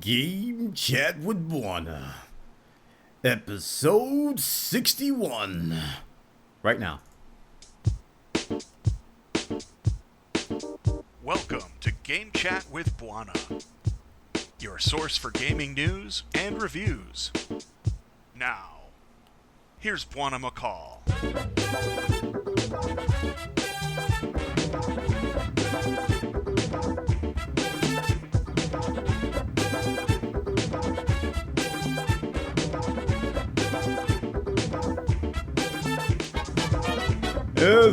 Game Chat with Bwana, episode 61. Right now. Welcome to Game Chat with Bwana, your source for gaming news and reviews. Now, here's Bwana McCall.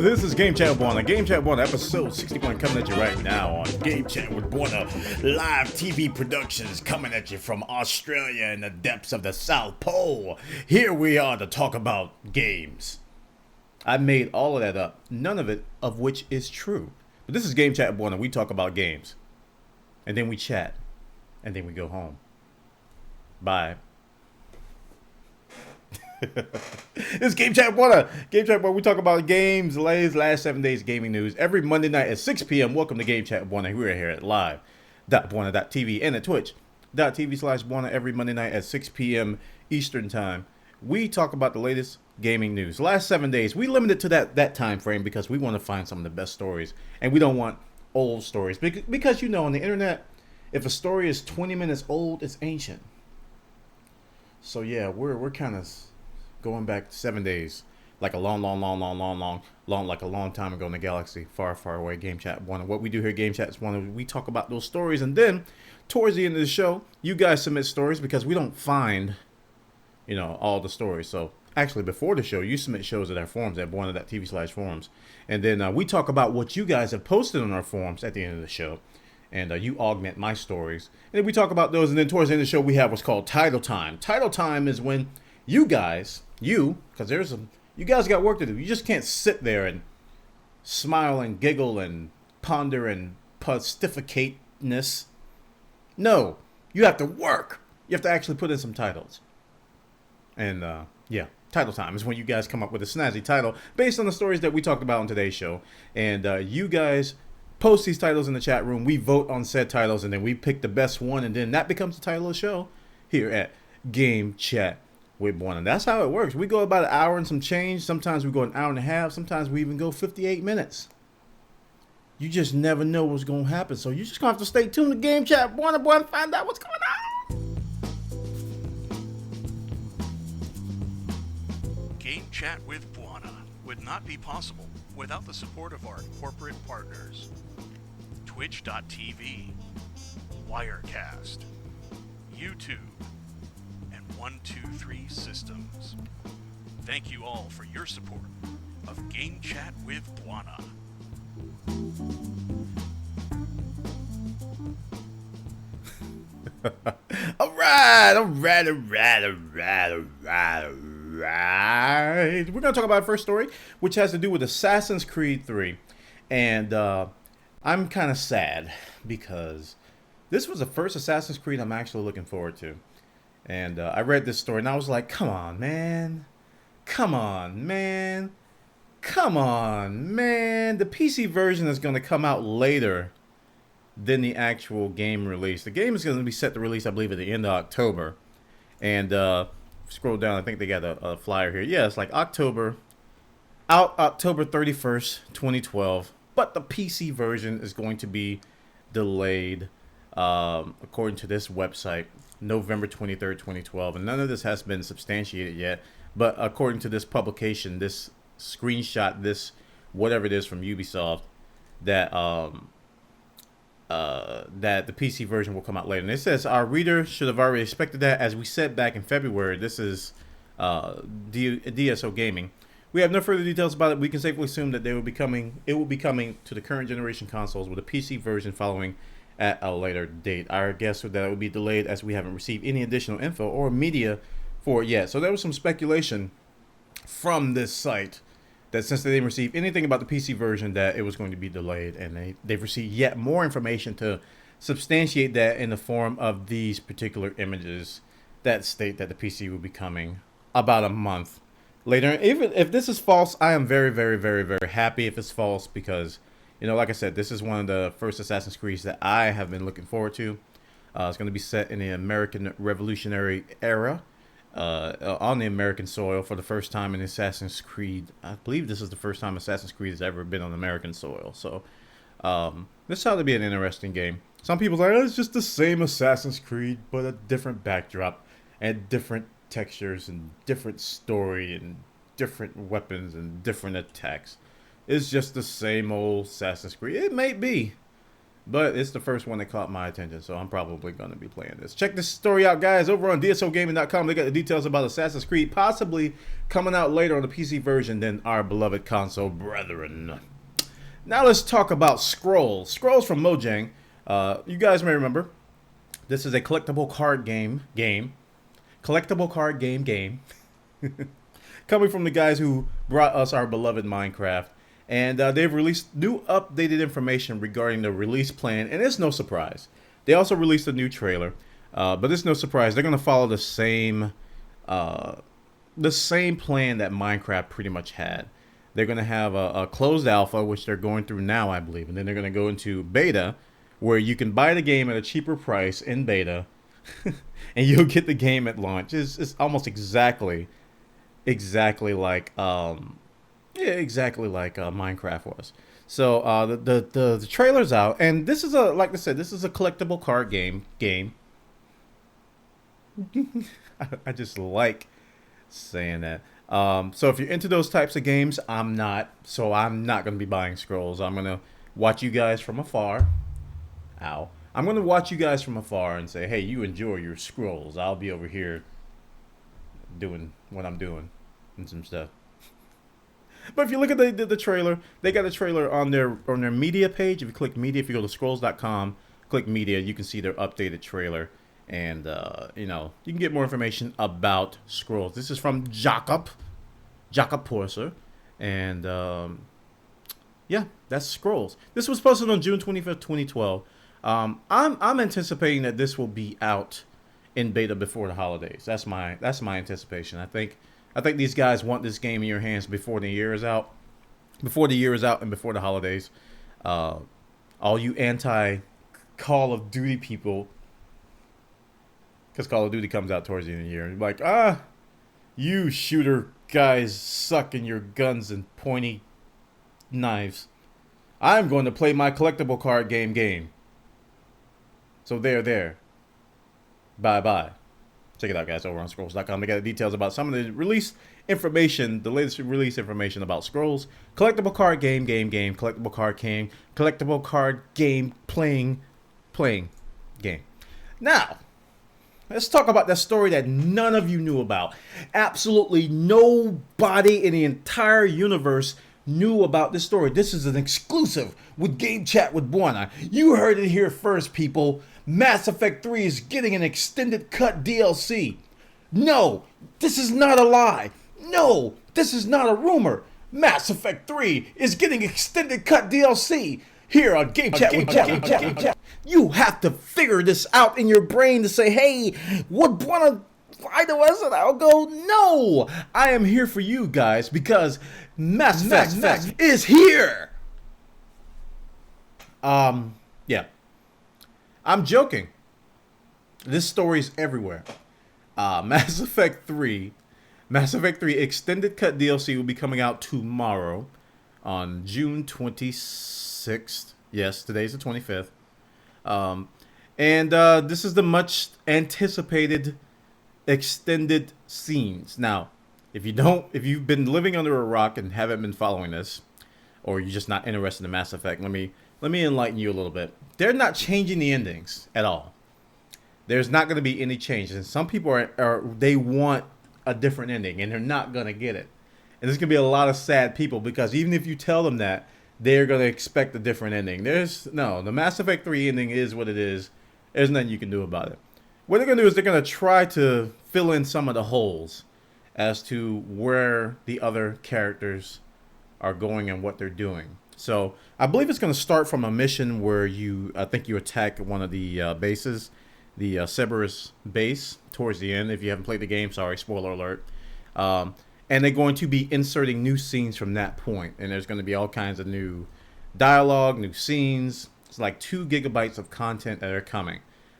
This is Game Chat with Bwana. Game Chat with Bwana, episode 61, coming at you right now on Game Chat with Bwana. Live TV productions coming at you from Australia in the depths of the South Pole. Here we are to talk about games. I made all of that up, none of it of which is true. But this is Game Chat with Bwana. We talk about games. And then we chat. And then we go home. Bye. It's Game Chat Bwana. Game Chat Bwana. We talk about games, last 7 days gaming news every Monday night at 6 p.m. Welcome to Game Chat Bwana. We're here at live.bwana.tv and at twitch.tv/Bwana every Monday night at 6 p.m. Eastern time. We talk about the latest gaming news. Last 7 days, we limit it to that time frame because we want to find some of the best stories, and we don't want old stories because you know on the internet, if a story is 20 minutes old, it's ancient. So yeah, we're kind of going back 7 days, like a long, like a long time ago in the galaxy, far, far away. Game Chat Bwana. What we do here, Game Chat is Bwana. We talk about those stories, and then towards the end of the show, you guys submit stories because we don't find, all the stories. So actually, before the show, you submit shows at our forums at Bwana.tv/forums, and then we talk about what you guys have posted on our forums at the end of the show. And you augment my stories. And then we talk about those. And then towards the end of the show, we have what's called Title Time. Title Time is when you guys, because you guys got work to do. You just can't sit there and smile and giggle and ponder and pontificateness. No, you have to work. You have to actually put in some titles. And Title Time is when you guys come up with a snazzy title based on the stories that we talked about on today's show. And you guys post these titles in the chat room. We vote on said titles, and then we pick the best one, and then that becomes the title of the show here at Game Chat with Bwana. That's how it works. We go about an hour and some change. Sometimes we go an hour and a half. Sometimes we even go 58 minutes. You just never know what's going to happen. So you just going to have to stay tuned to Game Chat with Bwana, and find out what's going on. Game Chat with Bwana would not be possible without the support of our corporate partners. Twitch.tv, Wirecast, YouTube, and 123 Systems. Thank you all for your support of Game Chat with Bwana. All right. We're going to talk about our first story, which has to do with Assassin's Creed 3. And I'm kind of sad because this was the first Assassin's Creed I'm actually looking forward to. And I read this story and I was like, come on, man. The PC version is going to come out later than the actual game release. The game is going to be set to release, I believe, at the end of October. And scroll down, I think they got a flyer here. Yeah, it's like October 31st, 2012. But the PC version is going to be delayed, according to this website, November 23rd, 2012. And none of this has been substantiated yet. But according to this publication, this screenshot, this whatever it is from Ubisoft, that that the PC version will come out later. And it says our reader should have already expected that. As we said back in February, this is DSO Gaming. We have no further details about it. We can safely assume that it will be coming to the current generation consoles with a PC version following at a later date. Our guess is that it will be delayed as we haven't received any additional info or media for it yet. So there was some speculation from this site that since they didn't receive anything about the PC version, that it was going to be delayed, and they've received yet more information to substantiate that in the form of these particular images that state that the PC will be coming about a month later. Even if this is false, I am very, very, very, very happy if it's false because, like I said, this is one of the first Assassin's Creeds that I have been looking forward to. It's going to be set in the American Revolutionary era, on the American soil for the first time in Assassin's Creed. I believe this is the first time Assassin's Creed has ever been on American soil. So this ought to be an interesting game. Some people are like, oh, it's just the same Assassin's Creed, but a different backdrop and different textures and different story and different weapons and different attacks. It's just the same old Assassin's Creed. It may be, but it's the first one that caught my attention, so I'm probably going to be playing this. Check this story out, guys, over on DSOgaming.com. They got the details about Assassin's Creed possibly coming out later on the PC version than our beloved console brethren. Now let's talk about Scrolls. Scrolls from Mojang. You guys may remember, this is a collectible card game. Collectible card game. Coming from the guys who brought us our beloved Minecraft. And they've released new updated information regarding the release plan, and it's no surprise. They also released a new trailer, but it's no surprise. They're going to follow the same plan that Minecraft pretty much had. They're going to have a closed alpha, which they're going through now, I believe, and then they're going to go into beta, where you can buy the game at a cheaper price in beta, and you'll get the game at launch. It's almost exactly like Minecraft was. So the trailer's out, and this is like I said, this is a collectible card game. I just like saying that. So if you're into those types of games, I'm not. So I'm not going to be buying Scrolls. I'm going to watch you guys from afar. I'm going to watch you guys from afar and say, hey, you enjoy your Scrolls. I'll be over here doing what I'm doing and some stuff. But if you look at the trailer, they got a trailer on their media page. If you click media, if you go to scrolls.com, click media, you can see their updated trailer. And, you can get more information about Scrolls. This is from Jakob Porser. And, yeah, that's Scrolls. This was posted on June 25th, 2012. I'm anticipating that this will be out in beta before the holidays. That's my anticipation. I think these guys want this game in your hands before the year is out. Before the year is out and before the holidays. All you anti-Call of Duty people, because Call of Duty comes out towards the end of the year, and you're like, you shooter guys suck in your guns and pointy knives. I'm going to play my collectible card game. So there. Bye. Check it out, guys, over on Scrolls.com. They got the details about some of the release information, the latest release information about Scrolls. Collectible card game. Collectible card game. Collectible card game playing game. Now, let's talk about that story that none of you knew about. Absolutely nobody in the entire universe knew about this story. This is an exclusive with Game Chat with Bwana. You heard it here first, people. Mass Effect 3 is getting an extended cut DLC. No, this is not a lie. No, this is not a rumor. Mass Effect 3 is getting extended cut DLC here on Game Chat with Bwana. You have to figure this out in your brain to say, hey, what Bwana lie to us? And I'll go, no, I am here for you guys because Mass Effect is here. Yeah. I'm joking. This story is everywhere. Mass Effect 3 Extended Cut DLC will be coming out tomorrow on June 26th. Yes, today's the 25th. This is the much anticipated extended scenes. Now, if you've been living under a rock and haven't been following this, or you're just not interested in Mass Effect, let me enlighten you a little bit. They're not changing the endings at all. There's not going to be any changes. And some people they want a different ending, and they're not going to get it. And there's going to be a lot of sad people because even if you tell them that, they're going to expect a different ending. The Mass Effect 3 ending is what it is. There's nothing you can do about it. What they're going to do is they're going to try to fill in some of the holes as to where the other characters are going and what they're doing. So I believe it's going to start from a mission where I think you attack one of the bases, the Cerberus base towards the end. If you haven't played the game, sorry, spoiler alert. And they're going to be inserting new scenes from that point. And there's going to be all kinds of new dialogue, new scenes. It's like 2 gigabytes of content that are coming.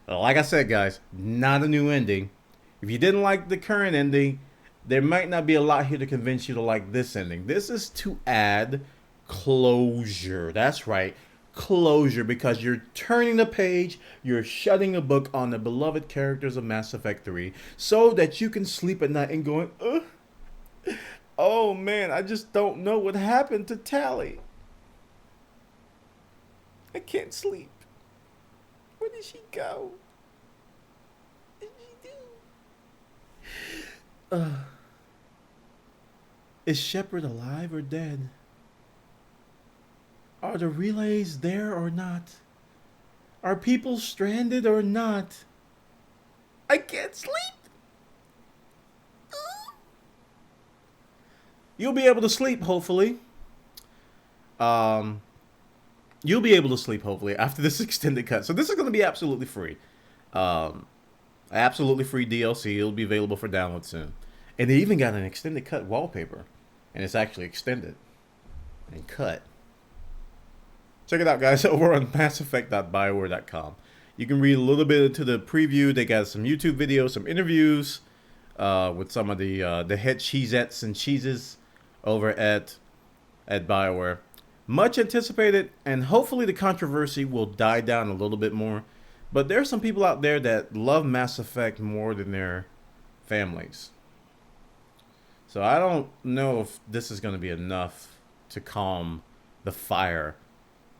Like I said, guys, not a new ending. If you didn't like the current ending, there might not be a lot here to convince you to like this ending. This is to add closure. That's right, closure, because you're turning the page, you're shutting a book on the beloved characters of Mass Effect 3 so that you can sleep at night and going, oh man, I just don't know what happened to Tally. I can't sleep. Where did she go? What did she do? Is Shepard alive or dead? Are the relays there or not? Are people stranded or not? I can't sleep. You'll be able to sleep, hopefully. You'll be able to sleep, hopefully, after this extended cut. So this is going to be absolutely free. Absolutely free DLC. It'll be available for download soon. And they even got an extended cut wallpaper. And it's actually extended and cut. Check it out, guys, over on masseffect.bioware.com. You can read a little bit into the preview. They got some YouTube videos, some interviews with some of the head cheesettes and cheeses over at BioWare. Much anticipated, and hopefully the controversy will die down a little bit more. But there are some people out there that love Mass Effect more than their families. So I don't know if this is going to be enough to calm the fire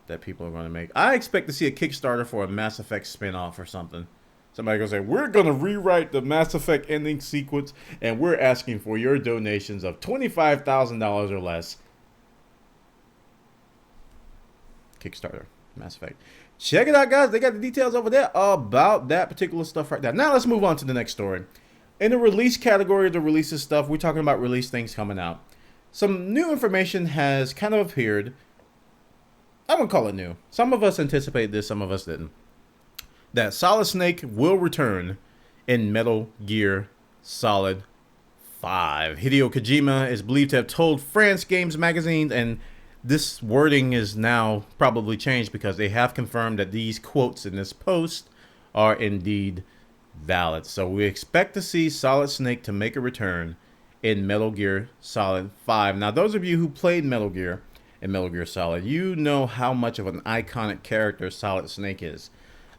that people are going to make. I expect to see a Kickstarter for a Mass Effect spin-off or something. Somebody going to say, we're going to rewrite the Mass Effect ending sequence, and we're asking for your donations of $25,000 or less. Kickstarter, Mass Effect. Check it out, guys. They got the details over there about that particular stuff right there. Now let's move on to the next story. In the release category of the releases stuff, we're talking about release things coming out. Some new information has kind of appeared. I wouldn't call it new. Some of us anticipated this, some of us didn't. That Solid Snake will return in Metal Gear Solid 5. Hideo Kojima is believed to have told France Games magazine, and this wording is now probably changed because they have confirmed that these quotes in this post are indeed valid. So we expect to see Solid Snake to make a return in Metal Gear Solid 5. Now, those of you who played Metal Gear and Metal Gear Solid, you know how much of an iconic character Solid Snake is.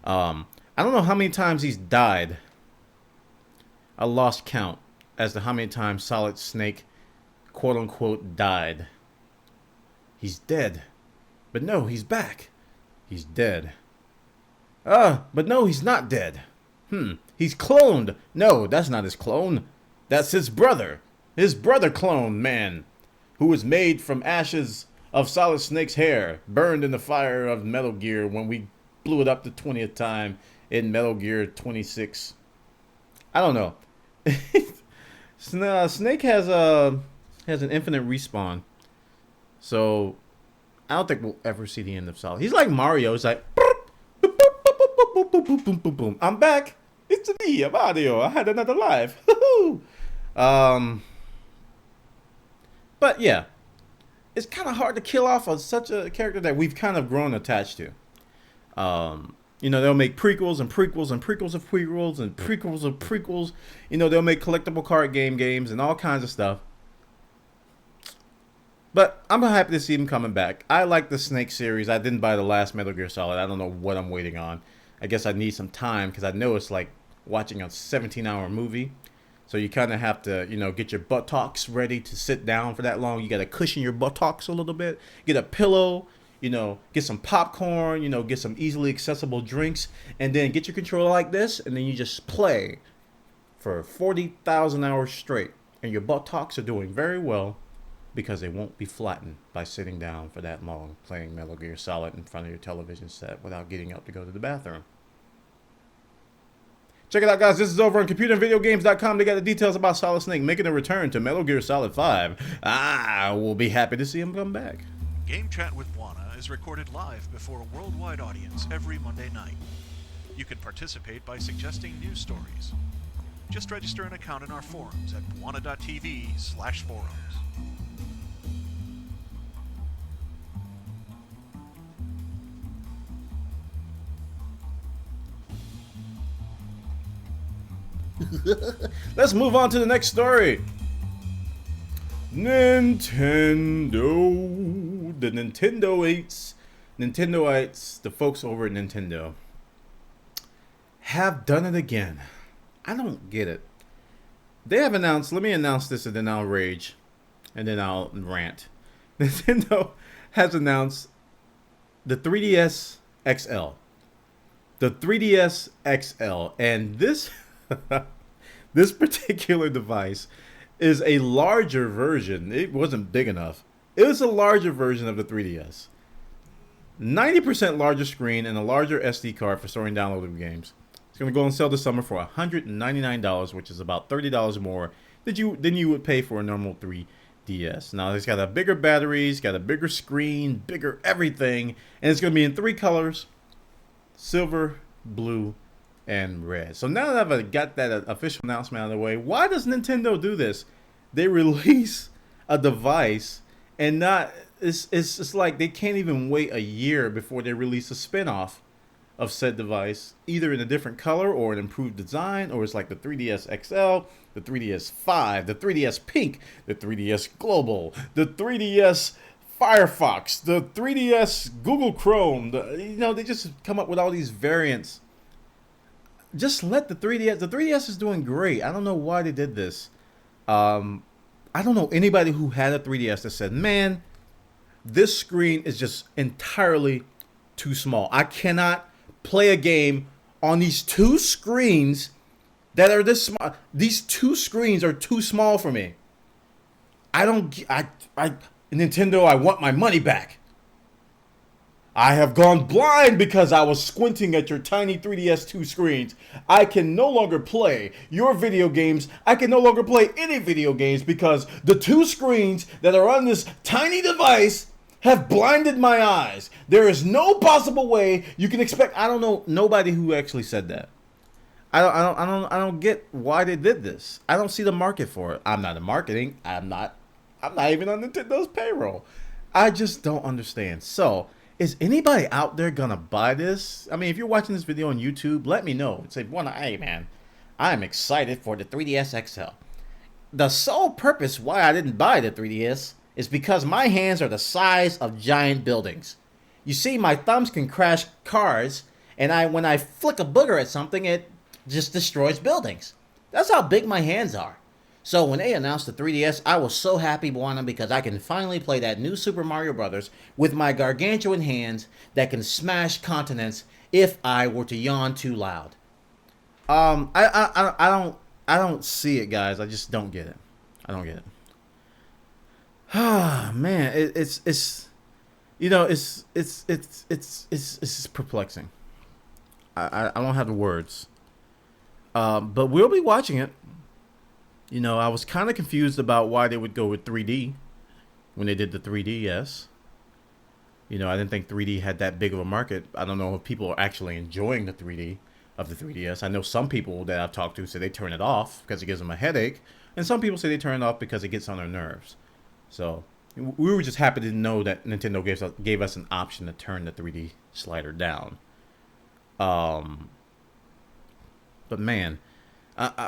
I don't know how many times he's died. I lost count as to how many times Solid Snake, quote unquote, died. He's dead. But no, he's back. He's dead. But no, he's not dead. He's cloned. No, that's not his clone. That's his brother. His brother clone, man. Who was made from ashes of Solid Snake's hair. Burned in the fire of Metal Gear when we blew it up the 20th time in Metal Gear 26. I don't know. Snake has an infinite respawn. So, I don't think we'll ever see the end of Solid. He's like Mario. It's like, I'm back. It's me, Mario. I had another life. But yeah, it's kind of hard to kill off of such a character that we've kind of grown attached to. They'll make prequels and prequels and prequels of prequels and prequels of prequels. They'll make collectible card games and all kinds of stuff. But I'm happy to see him coming back. I like the Snake series. I didn't buy the last Metal Gear Solid. I don't know what I'm waiting on. I guess I need some time because I know it's like watching a 17-hour movie. So you kind of have to, get your buttocks ready to sit down for that long. You got to cushion your buttocks a little bit. Get a pillow, get some popcorn, get some easily accessible drinks. And then get your controller like this. And then you just play for 40,000 hours straight. And your buttocks are doing very well because they won't be flattened by sitting down for that long playing Metal Gear Solid in front of your television set without getting up to go to the bathroom. Check it out, guys. This is over on computerandvideogames.com. They got the details about Solid Snake making a return to Metal Gear Solid 5. We'll be happy to see him come back. Game Chat with Bwana is recorded live before a worldwide audience every Monday night. You can participate by suggesting news stories. Just register an account in our forums at bwana.tv/forums. Let's move on to the next story. Nintendo. The Nintendo-ites, the folks over at Nintendo, have done it again. I don't get it. They have announced, let me announce this and then I'll rage. And then I'll rant. Nintendo has announced the 3DS XL. The 3DS XL. And this this particular device is a larger version. It wasn't big enough. It was a larger version of the 3DS. 90% larger screen and a larger SD card for storing downloadable games. It's going to go on sale this summer for $199, which is about $30 more than you would pay for a normal 3DS. Now, it's got a bigger battery, it's got a bigger screen, bigger everything, and it's going to be in 3 colors: silver, blue, and red. So now that I've got that official announcement out of the way, why does Nintendo do this? They release a device and not... It's like they can't even wait a year before they release a spin-off of said device, either in a different color or an improved design, or it's like the 3DS XL, the 3DS 5, the 3DS Pink, the 3DS Global, the 3DS Firefox, the 3DS Google Chrome. They just come up with all these variants. Just let the 3DS... The 3DS is doing great. I don't know why they did this. I don't know anybody who had a 3DS that said, man, this screen is just entirely too small. I cannot play a game on these 2 screens that are this small. These 2 screens are too small for me. Nintendo, I want my money back. I have gone blind because I was squinting at your tiny 3DS 2 screens. I can no longer play your video games. I can no longer play any video games because the 2 screens that are on this tiny device have blinded my eyes. There is no possible way you can expect... I don't know nobody who actually said that. I don't get why they did this. I don't see the market for it. I'm not in marketing. I'm not even on Nintendo's payroll. I just don't understand. So, is anybody out there gonna buy this? I mean, if you're watching this video on YouTube, let me know. Say, Bwana, hey man, I'm excited for the 3DS XL. The sole purpose why I didn't buy the 3DS is because my hands are the size of giant buildings. You see, my thumbs can crash cars, and when I flick a booger at something, it just destroys buildings. That's how big my hands are. So when they announced the 3DS, I was so happy, Bwana, because I can finally play that new Super Mario Brothers with my gargantuan hands that can smash continents if I were to yawn too loud. I don't see it, guys. I just don't get it. I don't get it. Ah, man, it's perplexing. I don't have the words. But we'll be watching it. I was kind of confused about why they would go with 3D when they did the 3DS. I didn't think 3D had that big of a market. I don't know if people are actually enjoying the 3D of the 3DS. I know some people that I've talked to say they turn it off because it gives them a headache, and some people say they turn it off because it gets on their nerves. So we were just happy to know that Nintendo gave us an option to turn the 3D slider down. But man,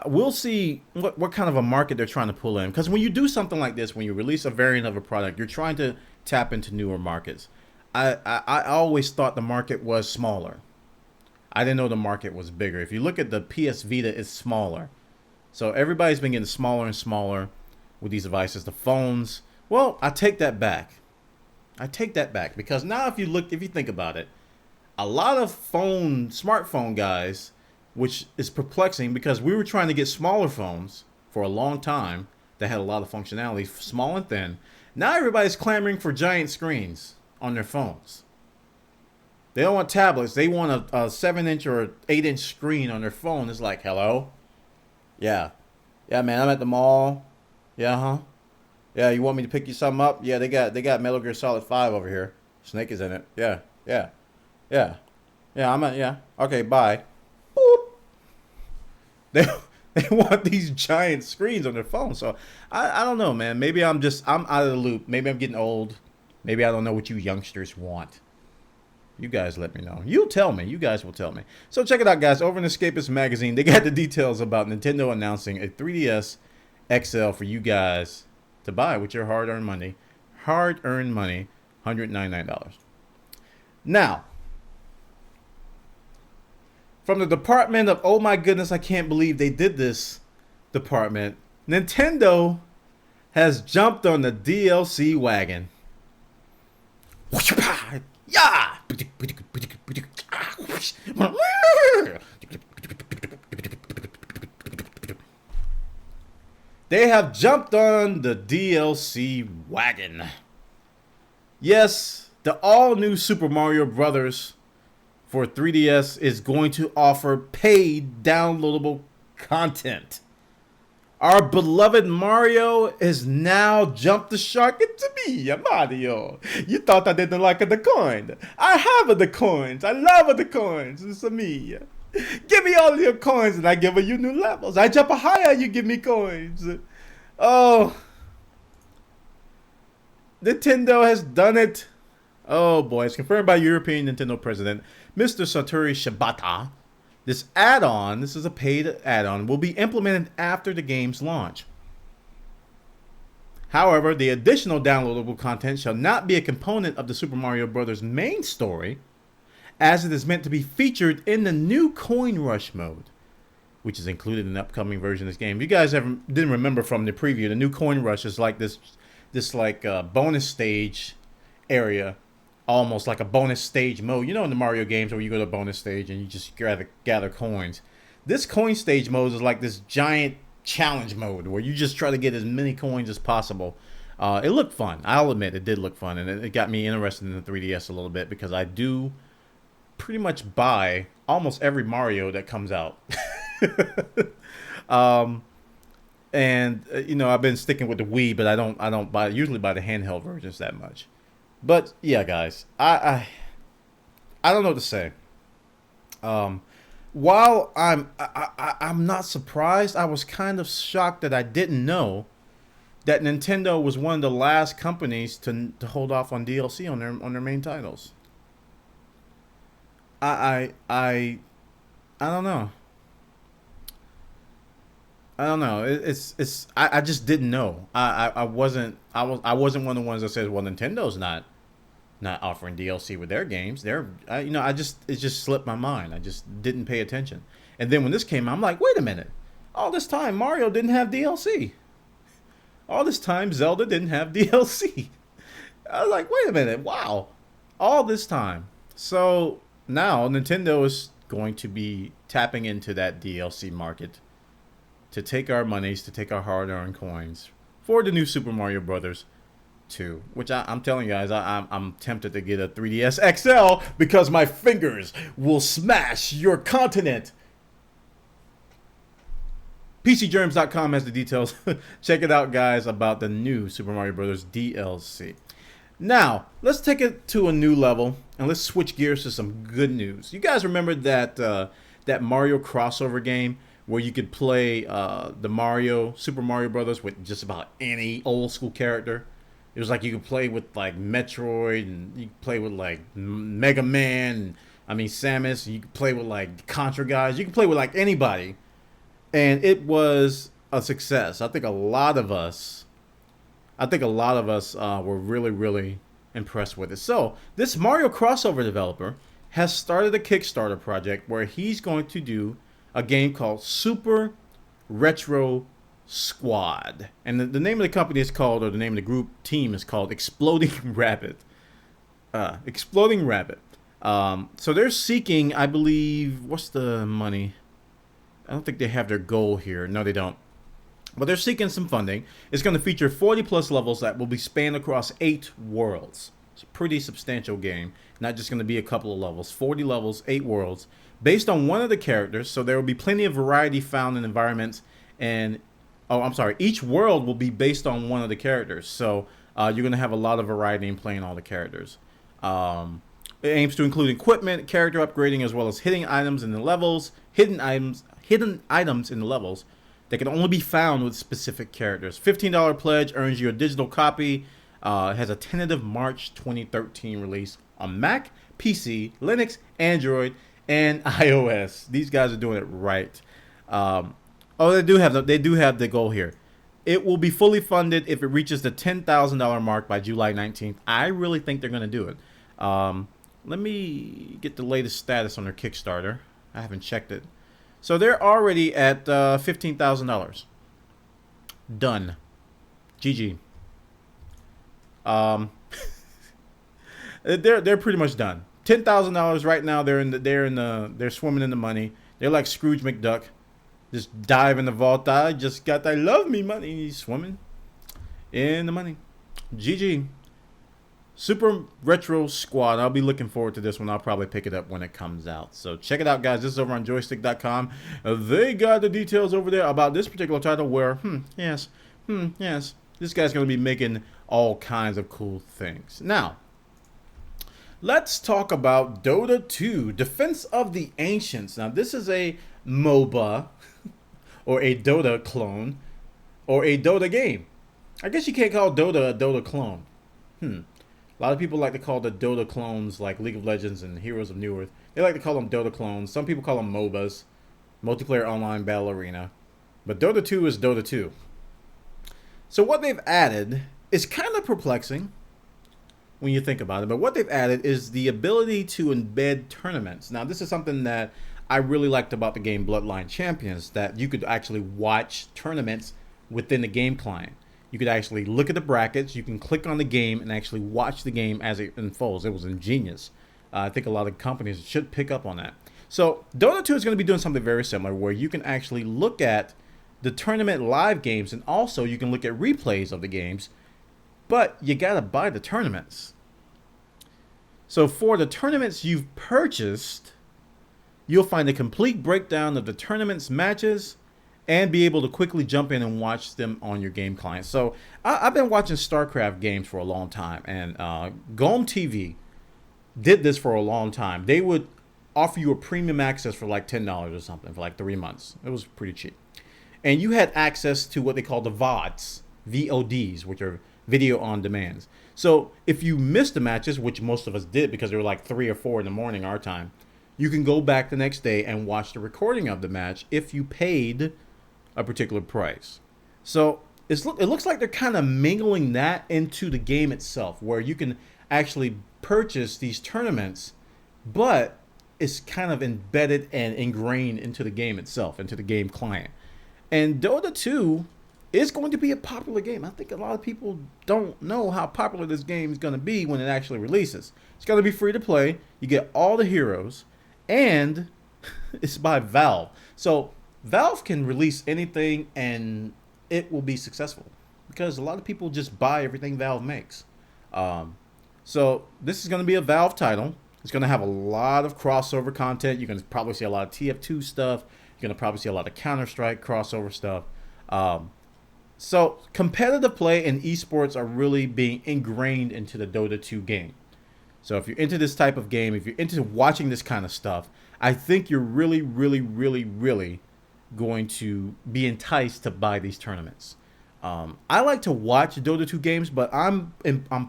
we'll see what kind of a market they're trying to pull in. Because when you do something like this, when you release a variant of a product, you're trying to tap into newer markets. I always thought the market was smaller. I didn't know the market was bigger. If you look at the PS Vita, it's smaller. So everybody's been getting smaller and smaller with these devices. The phones... Well, I take that back. Because now if you think about it, a lot of smartphone guys, which is perplexing because we were trying to get smaller phones for a long time that had a lot of functionality, small and thin. Now everybody's clamoring for giant screens on their phones. They don't want tablets. They want a 7-inch or 8-inch screen on their phone. It's like, hello? Yeah, man, I'm at the mall. Yeah, huh? Yeah, you want me to pick you something up? Yeah, they got Metal Gear Solid 5 over here. Snake is in it. Yeah. Okay, bye. Boop. They want these giant screens on their phone. So I don't know, man. Maybe I'm out of the loop. Maybe I'm getting old. Maybe I don't know what you youngsters want. You guys let me know. You tell me. You guys will tell me. So check it out, guys. Over in Escapist Magazine, they got the details about Nintendo announcing a 3DS XL for you guys to buy with your hard-earned money. Hard-earned money, $199. Now, from the department of, oh my goodness, I can't believe they did this department, Nintendo has jumped on the DLC wagon. Yeah! They have jumped on the DLC wagon. Yes, the all-new Super Mario Bros. For 3DS is going to offer paid downloadable content. Our beloved Mario has now jumped the shark. It's me, Mario. You thought I didn't like the coin. I have the coins. I love the coins. It's me. Give me all your coins and I give you new levels. I jump higher, you give me coins. Oh. Nintendo has done it. Oh boy, it's confirmed by European Nintendo President Mr. Satoru Shibata. This add-on, this is a paid add-on, will be implemented after the game's launch. However, the additional downloadable content shall not be a component of the Super Mario Bros. Main story, as it is meant to be featured in the new Coin Rush mode, which is included in the upcoming version of this game. If you guys didn't remember from the preview, the new Coin Rush is like this bonus stage area, almost like a bonus stage mode. You know, in the Mario games where you go to a bonus stage and you just gather coins. This coin stage mode is like this giant challenge mode where you just try to get as many coins as possible. It looked fun. I'll admit it did look fun, and it got me interested in the 3DS a little bit because I do pretty much buy almost every Mario that comes out. And you know, I've been sticking with the Wii, but I don't usually buy the handheld versions that much. But yeah, guys, I don't know what to say. While I'm not surprised, I was kind of shocked that I didn't know that Nintendo was one of the last companies to hold off on DLC on their main titles. I don't know. I don't know. I just didn't know. I wasn't one of the ones that says, well, Nintendo's not offering DLC with their games. It just slipped my mind. I just didn't pay attention. And then when this came out, I'm like, wait a minute. All this time Mario didn't have DLC. All this time Zelda didn't have DLC. I was like, wait a minute. Wow. All this time. So now Nintendo is going to be tapping into that DLC market to take our monies, to take our hard-earned coins for the new Super Mario Brothers 2, which I'm telling you guys, I'm tempted to get a 3DS XL because my fingers will smash your continent. PCGerms.com has the details. Check it out, guys, about the new Super Mario Brothers DLC. Now, let's take it to a new level, and let's switch gears to some good news. You guys remember that Mario crossover game where you could play the Super Mario Brothers with just about any old school character? It was like you could play with like Metroid, and you could play with like Mega Man, Samus, and you could play with like Contra guys. You could play with like anybody. And it was a success. I think a lot of us were really, really impressed with it. So this Mario crossover developer has started a Kickstarter project where he's going to do a game called Super Retro Squad. And the name of the company is called, or the name of the group team is called Exploding Rabbit. Exploding Rabbit. So they're seeking, I believe, what's the money? I don't think they have their goal here. No, they don't. But they're seeking some funding. It's going to feature 40 plus levels that will be spanned across 8 worlds. It's a pretty substantial game. Not just going to be a couple of levels. 40 levels, 8 worlds. Based on one of the characters, so there will be plenty of variety found in environments. And, each world will be based on one of the characters. So you're going to have a lot of variety in playing all the characters. It aims to include equipment, character upgrading, as well as hidden items in the levels. Hidden items in the levels that can only be found with specific characters. $15 pledge earns you a digital copy. It has a tentative March 2013 release on Mac, PC, Linux, Android, and iOS. These guys are doing it right. They do have the goal here. It will be fully funded if it reaches the $10,000 mark by July 19th. I really think they're going to do it. Let me get the latest status on their Kickstarter. I haven't checked it. So they're already at $15,000. Done. GG. They're pretty much done. $10,000 right now. They're swimming in the money. They're like Scrooge McDuck. Just dive in the vault. I just got that love me money. He's swimming in the money. GG. Super Retro Squad. I'll be looking forward to this one. I'll probably pick it up when it comes out. So check it out, guys. This is over on joystick.com. They got the details over there about this particular title where, yes. This guy's going to be making all kinds of cool things. Now, let's talk about Dota 2, Defense of the Ancients. Now, this is a MOBA, or a Dota clone, or a Dota game. I guess you can't call Dota a Dota clone. A lot of people like to call the Dota clones like League of Legends and Heroes of New Earth. They like to call them Dota clones. Some people call them MOBAs, Multiplayer Online Battle Arena. But Dota 2 is Dota 2. So what they've added is kind of perplexing when you think about it. But what they've added is the ability to embed tournaments. Now, this is something that I really liked about the game Bloodline Champions, that you could actually watch tournaments within the game client. You could actually look at the brackets. You can click on the game and actually watch the game as it unfolds. It was ingenious. I think a lot of companies should pick up on that. So Dota 2 is going to be doing something very similar where you can actually look at the tournament live games, and also you can look at replays of the games, but you got to buy the tournaments. So for the tournaments you've purchased, you'll find a complete breakdown of the tournament's matches and be able to quickly jump in and watch them on your game client. So I've been watching StarCraft games for a long time, and Gome TV did this for a long time. They would offer you a premium access for like $10 or something for like 3 months. It was pretty cheap. And you had access to what they call the VODs, which are video on demands. So if you missed the matches, which most of us did because they were like 3 or 4 in the morning our time, you can go back the next day and watch the recording of the match if you paid a particular price. So it looks like they're kind of mingling that into the game itself, where you can actually purchase these tournaments, but it's kind of embedded and ingrained into the game itself, into the game client. And Dota 2 is going to be a popular game. I think a lot of people don't know how popular this game is going to be when it actually releases. It's going to be free to play. You get all the heroes, and it's by Valve. So Valve can release anything and it will be successful because a lot of people just buy everything Valve makes. So this is going to be a Valve title. It's going to have a lot of crossover content. You're going to probably see a lot of TF2 stuff. You're going to probably see a lot of Counter-Strike crossover stuff. So competitive play and esports are really being ingrained into the Dota 2 game. So if you're into this type of game, if you're into watching this kind of stuff, I think you're really, really, really, really going to be enticed to buy these tournaments. I like to watch Dota 2 games, but I'm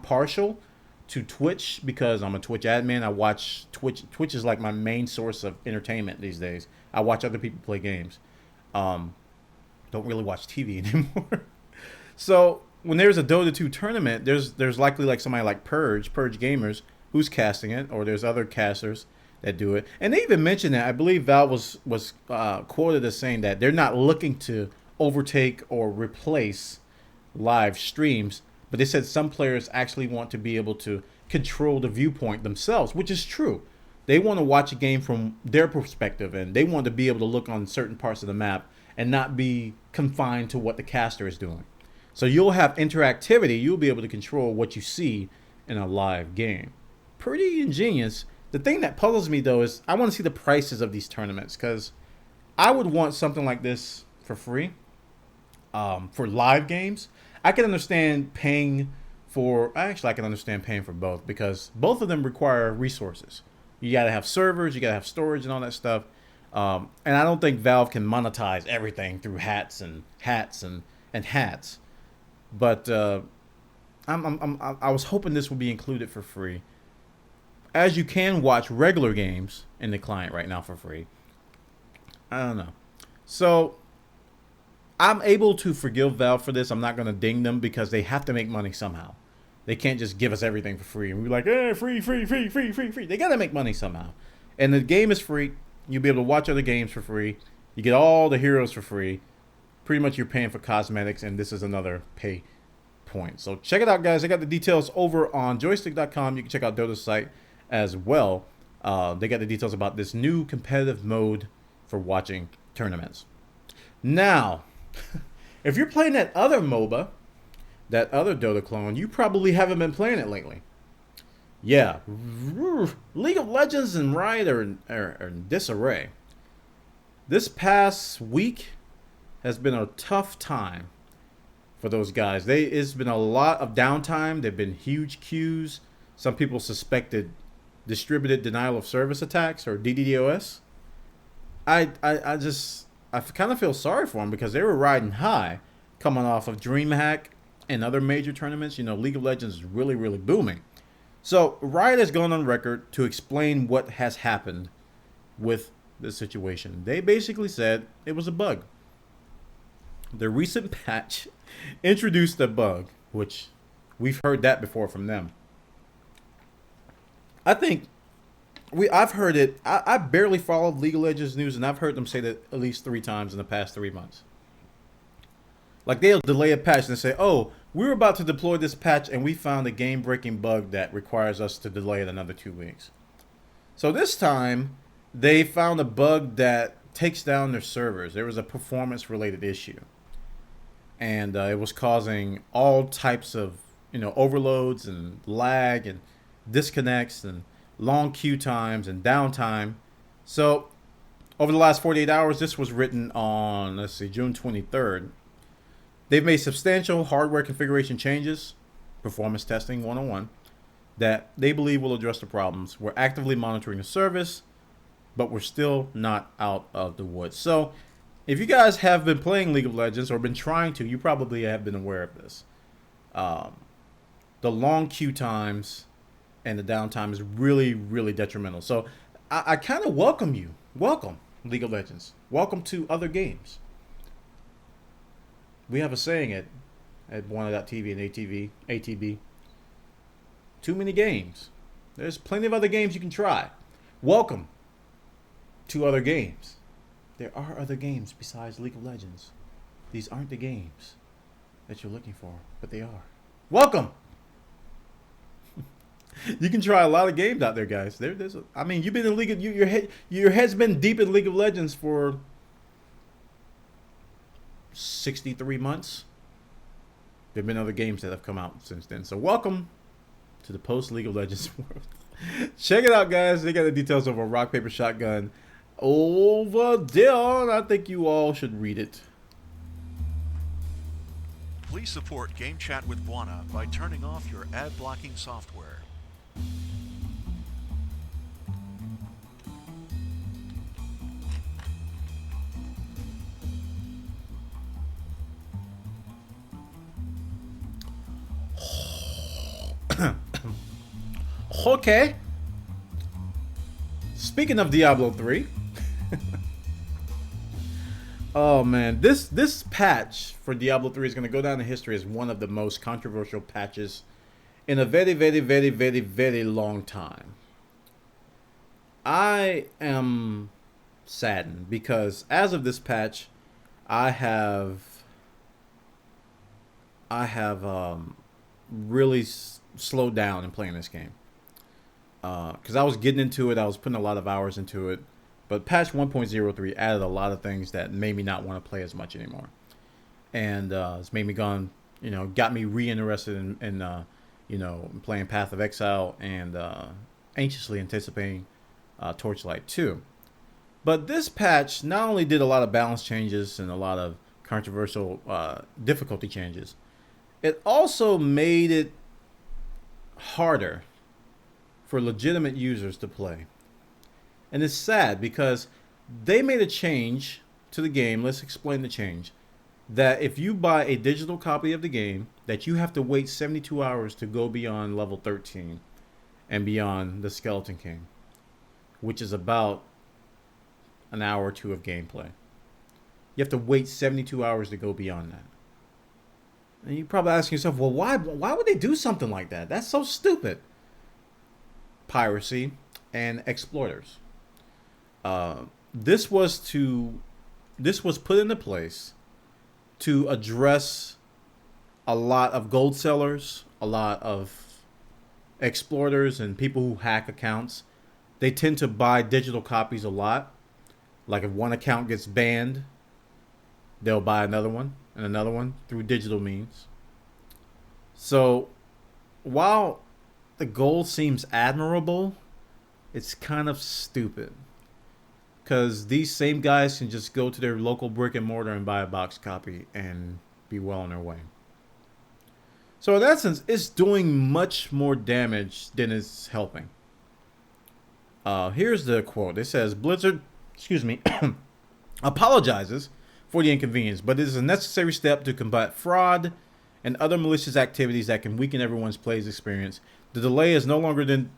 partial to Twitch because I'm a Twitch admin. I watch Twitch. Twitch is like my main source of entertainment these days. I watch other people play games. Don't really watch TV anymore. So when there's a Dota 2 tournament, there's likely like somebody like Purge Gamers, who's casting it, or there's other casters that do it. And they even mentioned that I believe Valve was quoted as saying that they're not looking to overtake or replace live streams, but they said some players actually want to be able to control the viewpoint themselves, which is true. They want to watch a game from their perspective, and they want to be able to look on certain parts of the map and not be confined to what the caster is doing. So you'll have interactivity. You'll be able to control what you see in a live game. Pretty ingenious. The thing that puzzles me, though, is I want to see the prices of these tournaments, because I would want something like this for free for live games. I can understand paying for... Actually, I can understand paying for both, because both of them require resources. You got to have servers, you got to have storage and all that stuff. And I don't think Valve can monetize everything through hats. But I was hoping this would be included for free. as you can watch regular games in the client right now for free. I don't know. So I'm able to forgive Valve for this. I'm not going to ding them because they have to make money somehow. They can't just give us everything for free and we're like, free. They got to make money somehow. And the game is free. You'll be able to watch other games for free. You get all the heroes for free. Pretty much you're paying for cosmetics, and this is another pay point. So check it out, guys. I got the details over on joystick.com. You can check out Dota's site as well. They got the details about this new competitive mode for watching tournaments. Now, if you're playing that other MOBA, that other Dota clone, you probably haven't been playing it lately. Yeah, League of Legends and Riot are in disarray. This past week has been a tough time for those guys. It's been a lot of downtime. There've been huge queues. Some people suspected distributed denial of service attacks or DDoS. I kind of feel sorry for them because they were riding high, coming off of DreamHack and other major tournaments. You know, League of Legends is really, really booming. So Riot has gone on record to explain what has happened with this situation. They basically said it was a bug. The recent patch introduced a bug, which we've heard that before from them. I think I've heard it. I barely followed League of Legends news, and I've heard them say that at least 3 times in the past 3 months. Like, they'll delay a patch and say, oh, we're about to deploy this patch and we found a game-breaking bug that requires us to delay it another 2 weeks. So this time, they found a bug that takes down their servers. There was a performance-related issue. And it was causing all types of, overloads and lag and disconnects and long queue times and downtime. So over the last 48 hours, this was written on, June 23rd. They've made substantial hardware configuration changes, performance testing 101, that they believe will address the problems. We're actively monitoring the service, but we're still not out of the woods. So if you guys have been playing League of Legends or been trying to, you probably have been aware of this. The long queue times and the downtime is really, really detrimental. So I kind of welcome you. Welcome, League of Legends. Welcome to other games. We have a saying at Bwana.tv and ATB. Too many games. There's plenty of other games you can try. Welcome to other games. There are other games besides League of Legends. These aren't the games that you're looking for, but they are. Welcome! You can try a lot of games out there, guys. You've been in League of... Your head's been deep in League of Legends for 63 months. There have been other games that have come out since then. So welcome to the post-League of Legends world. Check it out, guys. They got the details over Rock, Paper, Shotgun over there. I think you all should read it. Please support Game Chat with Bwana by turning off your ad blocking software. Okay. Speaking of Diablo 3. Oh man, this patch for Diablo 3 is going to go down in history as one of the most controversial patches in a very, very, very, very, very long time. I am saddened because as of this patch, I have really slowed down in playing this game. Because I was getting into it, I was putting a lot of hours into it. But patch 1.03 added a lot of things that made me not want to play as much anymore. And it's made me got me re-interested in playing Path of Exile and anxiously anticipating Torchlight 2. But this patch not only did a lot of balance changes and a lot of controversial difficulty changes, it also made it harder for legitimate users to play. And it's sad because they made a change to the game. Let's explain the change. That if you buy a digital copy of the game, that you have to wait 72 hours to go beyond level 13. and beyond the Skeleton King, which is about an hour or two of gameplay. You have to wait 72 hours to go beyond that. And you're probably asking yourself, well, why would they do something like that? That's so stupid. Piracy and exploiters. This was put into place to address a lot of gold sellers, a lot of exploiters, and people who hack accounts. They tend to buy digital copies a lot. Like if one account gets banned, they'll buy another one and another one through digital means. So while the goal seems admirable, it's kind of stupid. Because these same guys can just go to their local brick and mortar and buy a box copy and be well on their way. So in that sense, it's doing much more damage than it's helping. Here's the quote. It says, Blizzard, apologizes for the inconvenience, but it is a necessary step to combat fraud and other malicious activities that can weaken everyone's plays experience. The delay is no longer than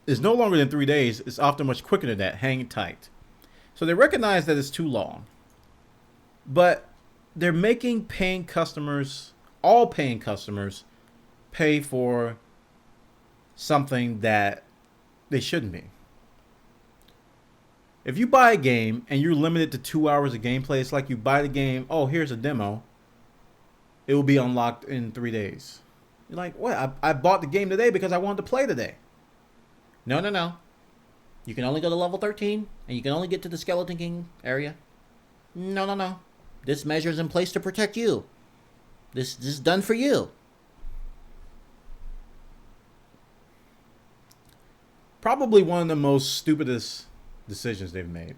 3 days. It's often much quicker than that. Hang tight. So they recognize that it's too long, but they're making all paying customers, pay for something that they shouldn't be. If you buy a game and you're limited to 2 hours of gameplay, it's like you buy the game, oh, here's a demo. It will be unlocked in 3 days. You're like, what? I bought the game today because I wanted to play today. No. You can only go to level 13, and you can only get to the Skeleton King area. No. This measure is in place to protect you. This is done for you. Probably one of the most stupidest decisions they've made.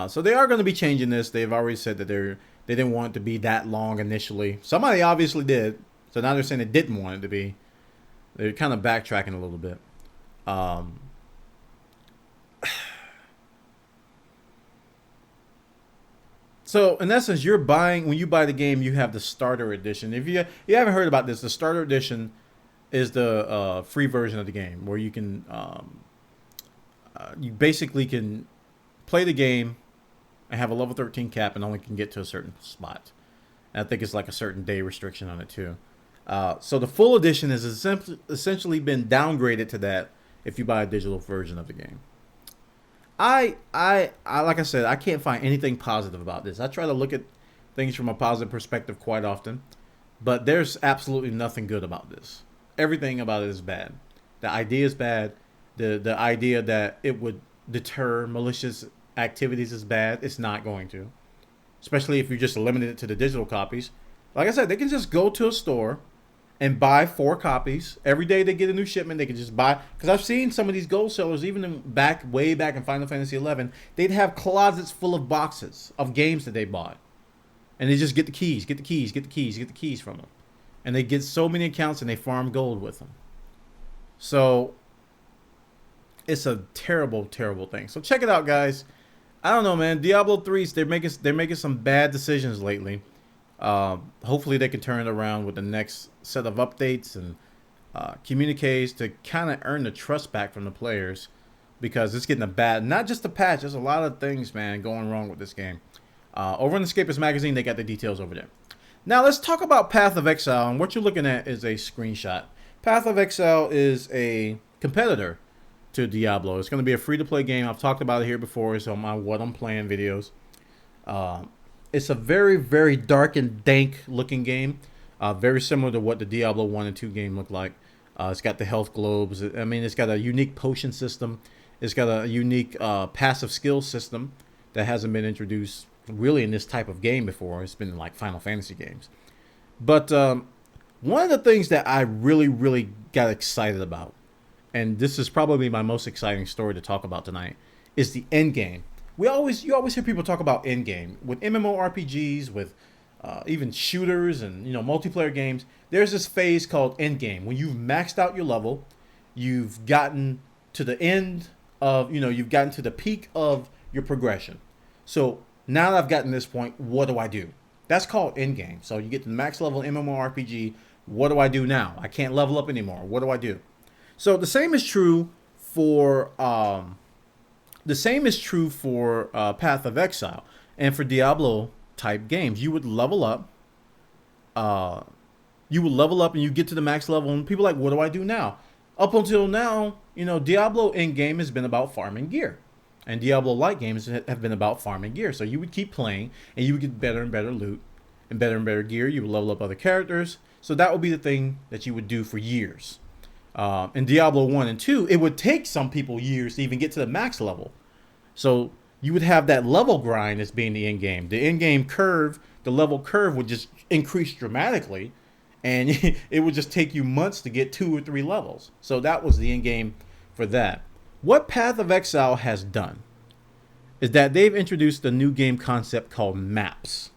So they are going to be changing this. They've already said that they didn't want it to be that long initially. Somebody obviously did. So now they're saying they didn't want it to be. They're kind of backtracking a little bit. So in essence, when you buy the game, you have the starter edition. If you haven't heard about this, the starter edition is the free version of the game where you can you basically can play the game and have a level 13 cap and only can get to a certain spot. And I think it's like a certain day restriction on it too. So the full edition has essentially been downgraded to that if you buy a digital version of the game. I like I said, I can't find anything positive about this. I try to look at things from a positive perspective quite often, but there's absolutely nothing good about this. Everything about it is bad. The idea is bad. The idea that it would deter malicious activities is bad. It's not going to, especially if you just limited it to the digital copies. Like I said, they can just go to a store and buy 4 copies. Every day they get a new shipment, they can just buy. Because I've seen some of these gold sellers, even way back in Final Fantasy XI, they'd have closets full of boxes of games that they bought. And they just get the keys from them. And they get so many accounts and they farm gold with them. So it's a terrible, terrible thing. So check it out, guys. I don't know, man. Diablo 3, they're making some bad decisions lately. Hopefully they can turn it around with the next set of updates and communiques to kind of earn the trust back from the players, because it's getting not just the patch, there's a lot of things, man, going wrong with this game. Over in Escapist Magazine, they got the details over there. Now let's talk about Path of Exile, and what you're looking at is a screenshot. Path of Exile is a competitor to Diablo. It's going to be a free-to-play game. I've talked about it here before. It's on my What I'm Playing videos. It's a very, very dark and dank looking game. Very similar to what the Diablo 1 and 2 game looked like. It's got the health globes. I mean, it's got a unique potion system. It's got a unique passive skill system that hasn't been introduced really in this type of game before. It's been like Final Fantasy games. But one of the things that I really, really got excited about, and this is probably my most exciting story to talk about tonight, is the Endgame. You always hear people talk about Endgame with MMORPGs, with even shooters and multiplayer games. There's this phase called Endgame when you've maxed out your level, you've gotten to the end of you've gotten to the peak of your progression. So now that I've gotten to this point, what do I do? That's called Endgame. So you get to the max level MMORPG. What do I do now? I can't level up anymore. What do I do? So the same is true for Path of Exile and for Diablo type games. You would level up. And you get to the max level, and people are like, what do I do now? Up until now, Diablo in game has been about farming gear, and Diablo light games have been about farming gear. So you would keep playing, and you would get better and better loot, and better gear. You would level up other characters. So that would be the thing that you would do for years. In Diablo 1 and 2, it would take some people years to even get to the max level. So you would have that level grind as being the end game. The end game curve, the level curve would just increase dramatically, and it would just take you months to get 2 or 3 levels. So that was the end game for that. What Path of Exile has done is that they've introduced a new game concept called maps.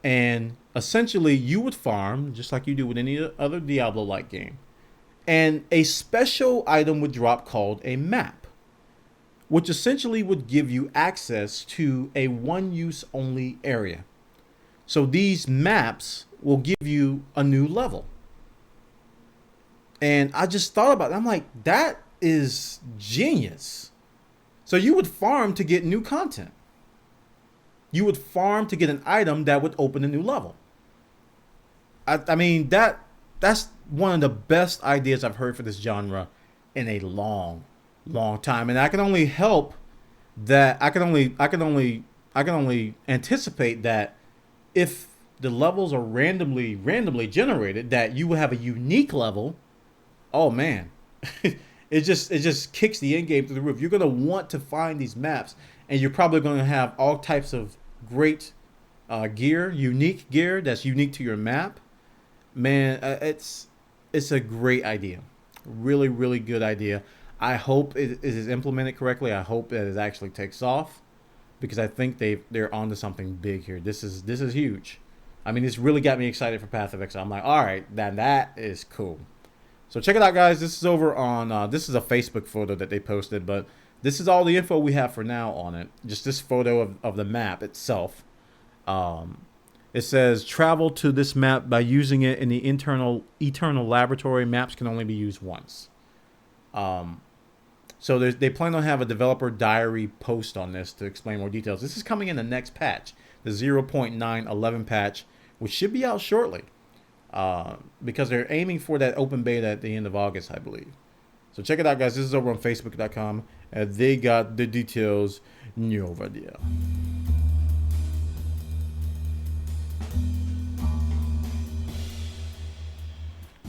And essentially, you would farm just like you do with any other Diablo-like game. And a special item would drop called a map, which essentially would give you access to a one-use only area. So these maps will give you a new level. And I just thought about it. I'm like, that is genius. So you would farm to get new content. You would farm to get an item that would open a new level. I mean, that's one of the best ideas I've heard for this genre in a long time. And I can only anticipate that if the levels are randomly generated, that you will have a unique level. Oh man. it just kicks the end game through the roof. You're gonna want to find these maps, and you're probably gonna have all types of great gear, unique gear that's unique to your map. Man, it's a great idea. Really, really good idea. I hope it is implemented correctly. I hope that it actually takes off, because I think they're onto something big here. This is huge. I mean, it's really got me excited for Path of Exile. I'm like, all right, that is cool. So check it out, guys. This is over on, this is a Facebook photo that they posted, but this is all the info we have for now on it. Just this photo of the map itself. It says, travel to this map by using it in the eternal laboratory. Maps can only be used once. So they plan on have a developer diary post on this to explain more details. This is coming in the next patch, the 0.911 patch, which should be out shortly, because they're aiming for that open beta at the end of August, I believe. So check it out, guys. This is over on Facebook.com, and they got the details over there.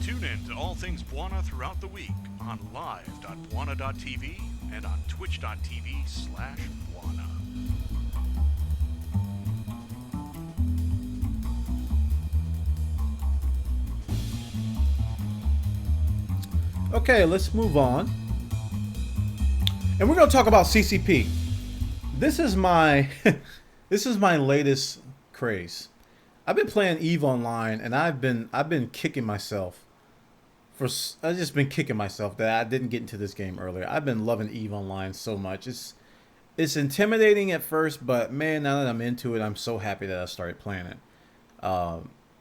Tune in to all things Bwana throughout the week on live.bwana.tv and on twitch.tv/Bwana. Okay, let's move on. And we're going to talk about CCP. This is my latest craze. I've been playing EVE Online, and I've been kicking myself. I've just been kicking myself that I didn't get into this game earlier. I've been loving EVE Online so much. It's intimidating at first, but man, now that I'm into it, I'm so happy that I started playing it.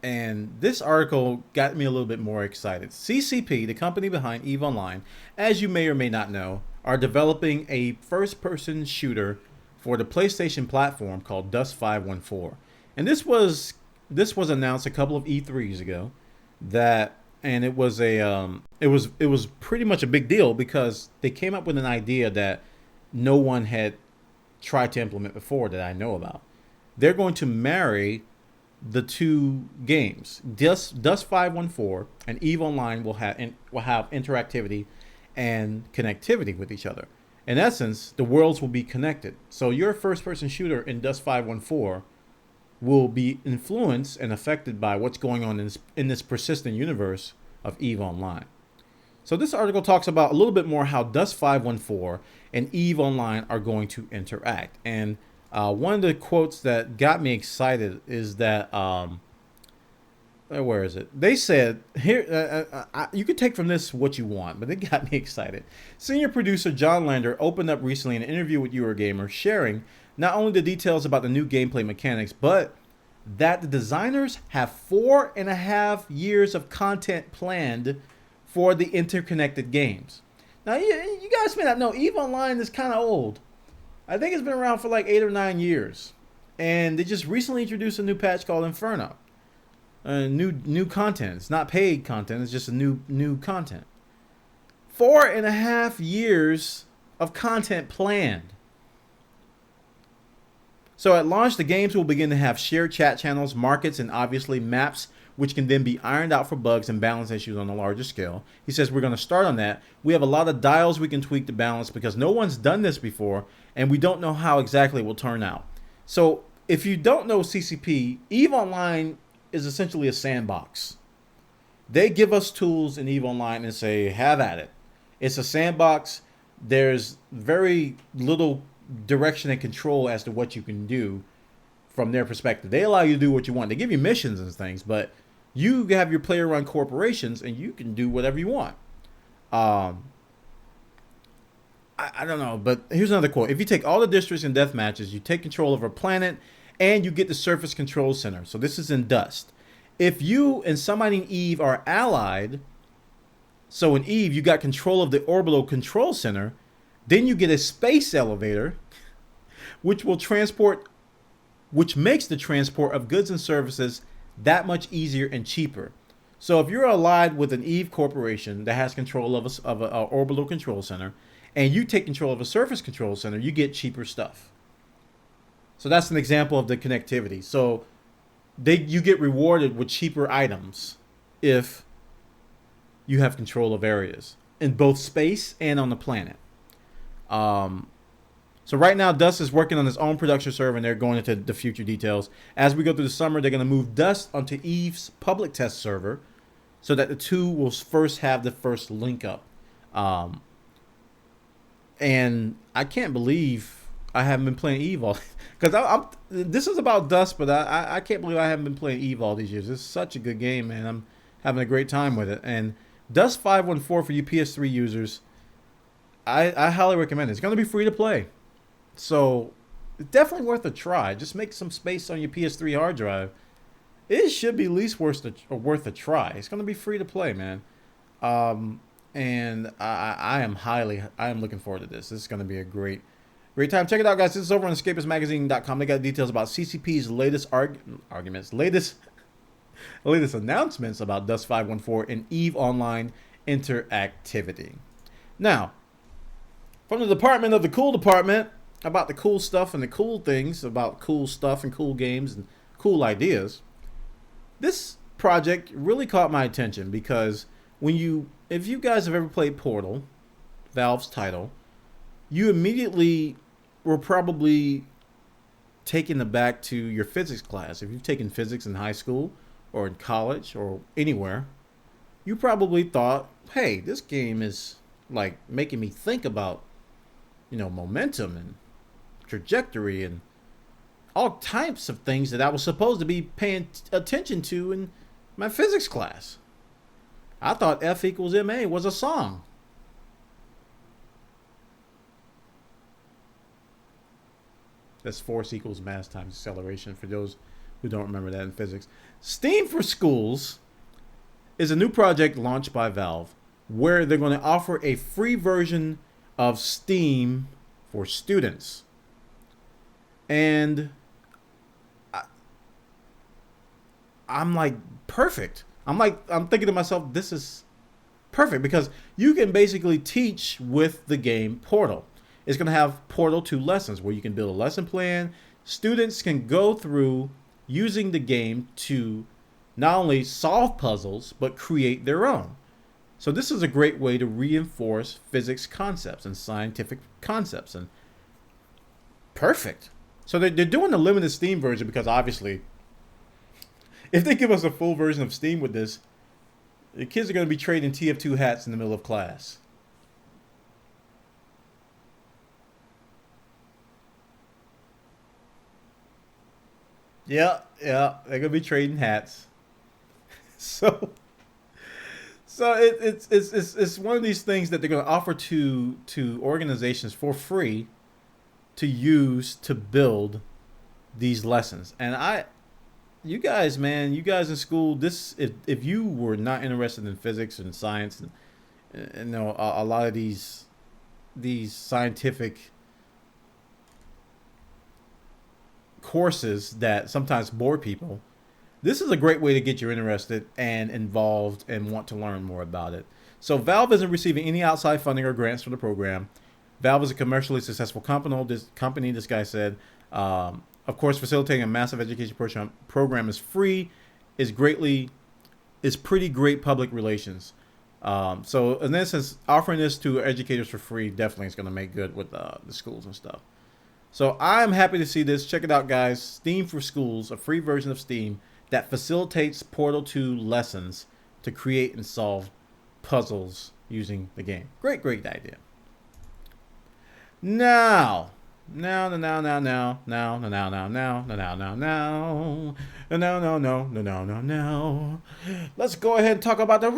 And this article got me a little bit more excited. CCP, the company behind EVE Online, as you may or may not know, are developing a first-person shooter for the PlayStation platform called Dust 514. And this was announced a couple of E3s ago, and it was pretty much a big deal because they came up with an idea that no one had tried to implement before that I know about. They're going to marry the two games. Dust 514 and EVE Online will have interactivity and connectivity with each other. In essence, the worlds will be connected. So your first-person shooter in Dust 514 will be influenced and affected by what's going on in this persistent universe of EVE Online. So this article talks about a little bit more how Dust 514 and EVE Online are going to interact. And one of the quotes that got me excited is that, where is it? They said, here, you could take from this what you want, but it got me excited. Senior producer John Lander opened up recently in an interview with Eurogamer, sharing not only the details about the new gameplay mechanics, but that the designers have 4.5 years of content planned for the interconnected games. Now, you guys may not know, EVE Online is kind of old. I think it's been around for like 8 or 9 years. And they just recently introduced a new patch called Inferno. New content. It's not paid content. It's just a new content. 4.5 years of content planned. So at launch, the games will begin to have shared chat channels, markets, and obviously maps, which can then be ironed out for bugs and balance issues on a larger scale. He says we're going to start on that. We have a lot of dials we can tweak to balance because no one's done this before, and we don't know how exactly it will turn out. So if you don't know CCP, EVE Online is essentially a sandbox. They give us tools in EVE Online and say, have at it. It's a sandbox. There's very little direction and control as to what you can do from their perspective. They allow you to do what you want. They give you missions and things, but you have your player-run corporations and you can do whatever you want. I don't know, but here's another quote. If you take all the districts and death matches, you take control of a planet and you get the surface control center. So this is in Dust. If you and somebody in EVE are allied, so in EVE you got control of the orbital control center, then you get a space elevator, which makes the transport of goods and services that much easier and cheaper. So if you're allied with an EVE corporation that has control of a orbital control center, and you take control of a surface control center, you get cheaper stuff. So that's an example of the connectivity. So you get rewarded with cheaper items if you have control of areas in both space and on the planet. So right now, Dust is working on its own production server, and they're going into the future details. As we go through the summer, they're going to move Dust onto EVE's public test server so that the two will first have the first link up. And I can't believe I haven't been playing EVE all... Because this is about Dust, but I can't believe I haven't been playing EVE all these years. It's such a good game, man. I'm having a great time with it. And Dust 514 for you PS3 users, I highly recommend it. It's going to be free to play. So it's definitely worth a try. Just make some space on your PS3 hard drive. It should be at least worth a try. It's going to be free to play, man. And I am looking forward to this. This is going to be a great time. Check it out, guys. This is over on escapistsmagazine.com. They got details about CCP's latest latest announcements about Dust 514 and EVE Online interactivity. Now, from the department of the cool department, about the cool stuff and the cool things, about cool stuff and cool games and cool ideas, this project really caught my attention because if you guys have ever played Portal, Valve's title, you immediately were probably taken aback to your physics class. If you've taken physics in high school or in college or anywhere, you probably thought, hey, this game is like making me think about, momentum and trajectory and all types of things that I was supposed to be paying attention to in my physics class. I thought F equals MA was a song. That's force equals mass times acceleration for those who don't remember that in physics. Steam for Schools is a new project launched by Valve where they're going to offer a free version of Steam for students. And I'm like, perfect. I'm thinking to myself, this is perfect because you can basically teach with the game Portal. It's going to have Portal 2 lessons where you can build a lesson plan. Students can go through using the game to not only solve puzzles, but create their own. So this is a great way to reinforce physics concepts and scientific concepts. And perfect. So they're doing the limited Steam version because obviously, if they give us a full version of Steam with this, the kids are going to be trading TF2 hats in the middle of class. Yeah, they're going to be trading hats. So it's one of these things that they're going to offer to organizations for free to use to build these lessons. And you guys in school, if you were not interested in physics and science and you know, a lot of these scientific courses that sometimes bore people. This is a great way to get you interested and involved and want to learn more about it. So Valve isn't receiving any outside funding or grants for the program. Valve is a commercially successful company. This guy said, of course, facilitating a massive education program is free, is pretty great public relations. So in essence, offering this to educators for free definitely is going to make good with the schools and stuff. So I'm happy to see this. Check it out, guys. Steam for Schools, a free version of Steam that facilitates Portal 2 lessons to create and solve puzzles using the game. Great idea. Now, let's go ahead and talk about the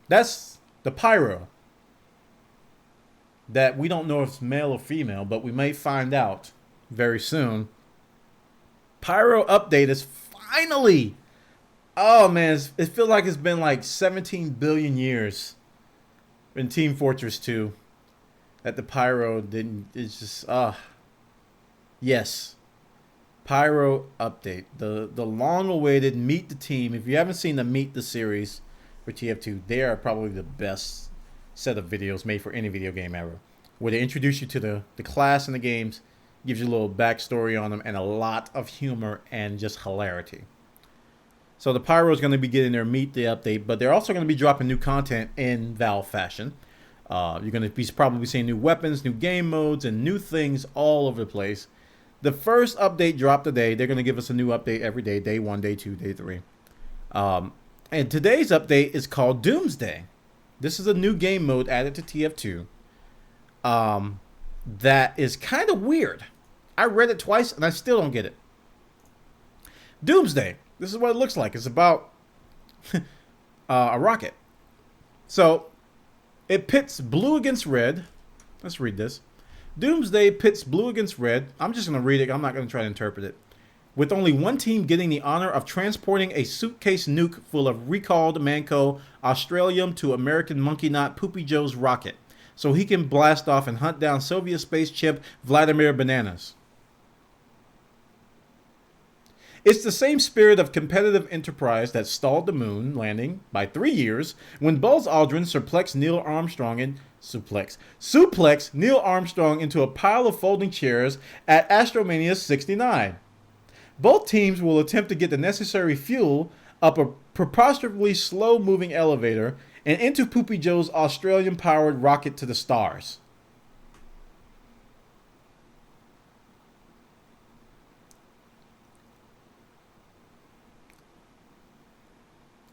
that's the Pyro that we don't know if it's male or female, but we may find out very soon. Pyro update is finally, oh man, it feels like it's been like 17 billion years in Team Fortress 2 that the Pyro didn't. It's just yes, Pyro update, the long-awaited Meet the Team. If you haven't seen the Meet the series for TF2, they are probably the best set of videos made for any video game ever, where they introduce you to the class and the games, gives you a little backstory on them, and a lot of humor and just hilarity. So the Pyro is going to be getting their Meet the update, but they're also going to be dropping new content in Valve fashion. You're going to be probably seeing new weapons, new game modes, and new things all over the place. The first update dropped today. They're going to give us a new update every day, day 1, day 2, day 3. And today's update is called Doomsday. This is a new game mode added to TF2 that is kind of weird. I read it twice and I still don't get it. Doomsday. This is what it looks like. It's about a rocket. So it pits blue against red. Let's read this. Doomsday pits blue against red. I'm just going to read it. I'm not going to try to interpret it. With only one team getting the honor of transporting a suitcase nuke full of recalled Manco Australium to American Monkey Knot Poopy Joe's rocket, so he can blast off and hunt down Soviet space chimp Vladimir Bananas. It's the same spirit of competitive enterprise that stalled the moon landing by 3 years when Buzz Aldrin suplexed Neil Armstrong into a pile of folding chairs at Astromania 69. Both teams will attempt to get the necessary fuel up a preposterously slow-moving elevator and into Poopy Joe's Australian-powered rocket to the stars.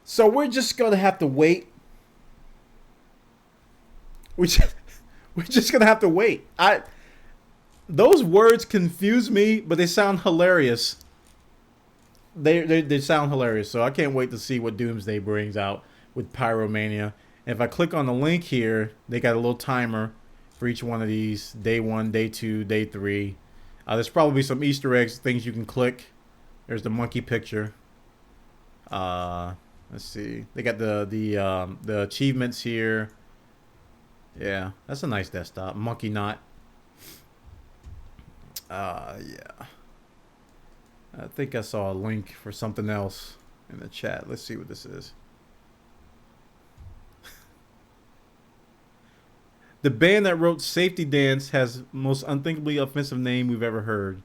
So we're just going to have to wait. We're just going to have to wait. Those words confuse me, but they sound hilarious. They sound hilarious, so I can't wait to see what Doomsday brings out with Pyromania. And if I click on the link here, they got a little timer for each one of these. Day 1, day 2, day 3. There's probably some Easter eggs, things you can click. There's the monkey picture. Let's see. They got the achievements here. Yeah, that's a nice desktop. Monkey Knot. Yeah. I think I saw a link for something else in the chat. Let's see what this is. The band that wrote Safety Dance has most unthinkably offensive name we've ever heard.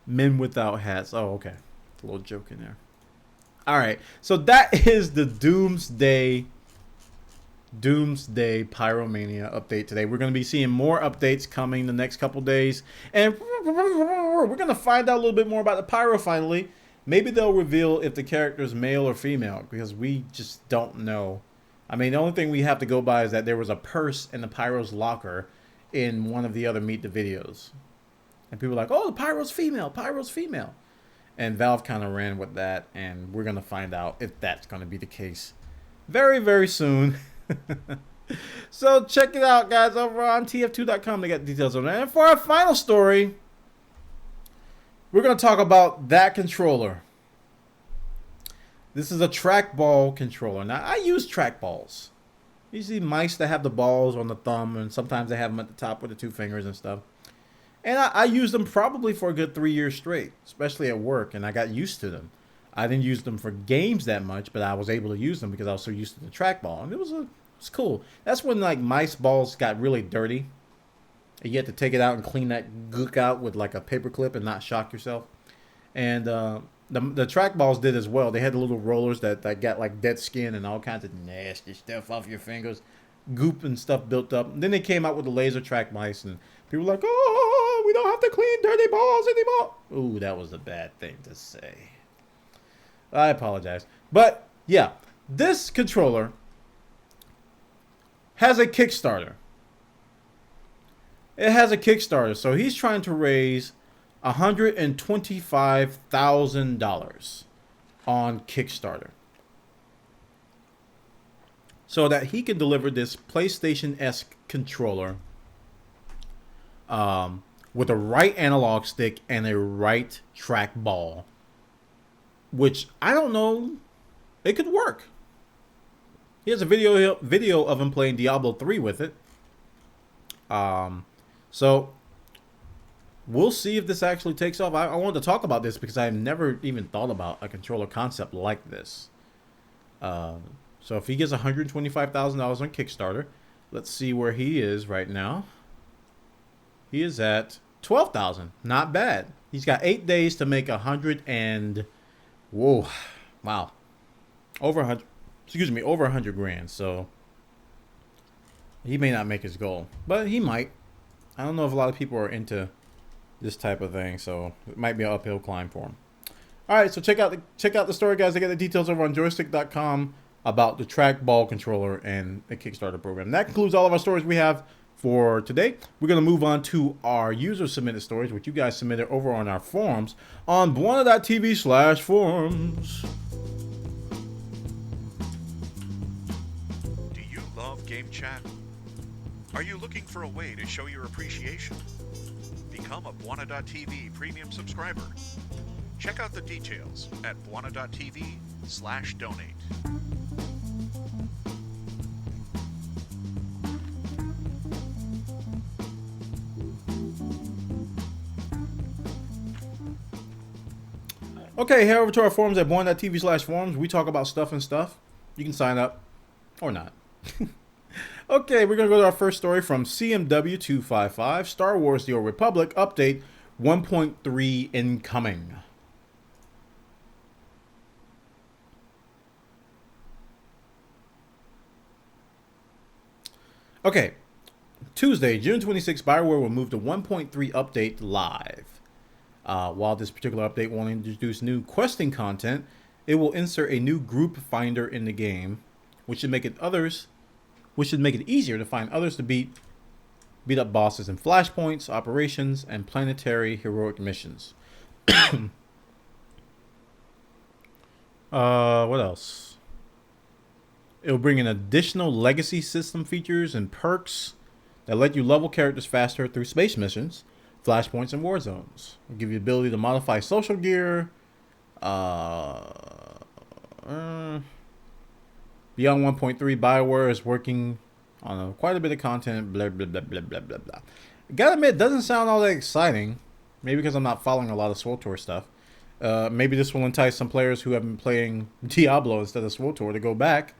Men Without Hats. Oh, okay. A little joke in there. All right. So that is the Doomsday Pyromania update today. We're going to be seeing more updates coming the next couple days, and we're going to find out a little bit more about the Pyro finally. Maybe they'll reveal if the character is male or female, because we just don't know. I mean, the only thing we have to go by is that there was a purse in the Pyro's locker in one of the other Meet the videos, and people were like, oh, the Pyro's female, and Valve kind of ran with that, and we're going to find out if that's going to be the case very, very soon. So check it out, guys, over on tf2.com. They got details on that. And for our final story, we're going to talk about that controller. This is a trackball controller. Now, I use trackballs. Usually mice that have the balls on the thumb, and sometimes they have them at the top with the two fingers and stuff. And I used them probably for a good 3 years straight, especially at work, and I got used to them. I didn't use them for games that much, but I was able to use them because I was so used to the trackball, and it was cool. That's when like mice balls got really dirty. And you had to take it out and clean that gook out with like a paper clip and not shock yourself. And the trackballs did as well. They had the little rollers that got like dead skin and all kinds of nasty stuff off your fingers, goop and stuff built up. And then they came out with the laser track mice, and people were like, "Oh, we don't have to clean dirty balls anymore." Ooh, that was a bad thing to say. I apologize. But yeah, this controller has a Kickstarter. It has a Kickstarter, so he's trying to raise $125,000 on Kickstarter so that he can deliver this PlayStation-esque controller with a right analog stick and a right trackball, which I don't know, it could work. He has a video of him playing Diablo 3 with it. So we'll see if this actually takes off. I wanted to talk about this because I've never even thought about a controller concept like this. So if he gets $125,000 on Kickstarter, let's see where he is right now. He is at $12,000. Not bad. He's got 8 days to make over 100 grand. So he may not make his goal, but he might. I don't know if a lot of people are into this type of thing, so it might be an uphill climb for him. All right, so check out the story, guys. I got the details over on joystick.com about the trackball controller and the Kickstarter program. That concludes all of our stories we have for today. We're going to move on to our user-submitted stories, which you guys submitted over on our forums on Bwana.tv/forums. Do you love Game Chat? Are you looking for a way to show your appreciation? Become a Bwana.tv premium subscriber. Check out the details at Bwana.tv/donate. Okay, head over to our forums at Bwana.tv/forums. We talk about stuff and stuff. You can sign up or not. Okay, we're going to go to our first story from CMW255. Star Wars The Old Republic update 1.3 incoming. Okay, Tuesday, June 26th, BioWare will move the 1.3 update live. While this particular update won't introduce new questing content, it will insert a new group finder in the game, which should make it easier to find others to beat up bosses in flashpoints, operations, and planetary heroic missions. What else? It will bring in additional legacy system features and perks that let you level characters faster through space missions, flashpoints, and war zones. It'll give you the ability to modify social gear. Beyond 1.3, BioWare is working on quite a bit of content, blah, blah, blah, blah, blah, blah, blah. Gotta admit, it doesn't sound all that exciting. Maybe because I'm not following a lot of SWTOR stuff. Maybe this will entice some players who have been playing Diablo instead of SWTOR to go back,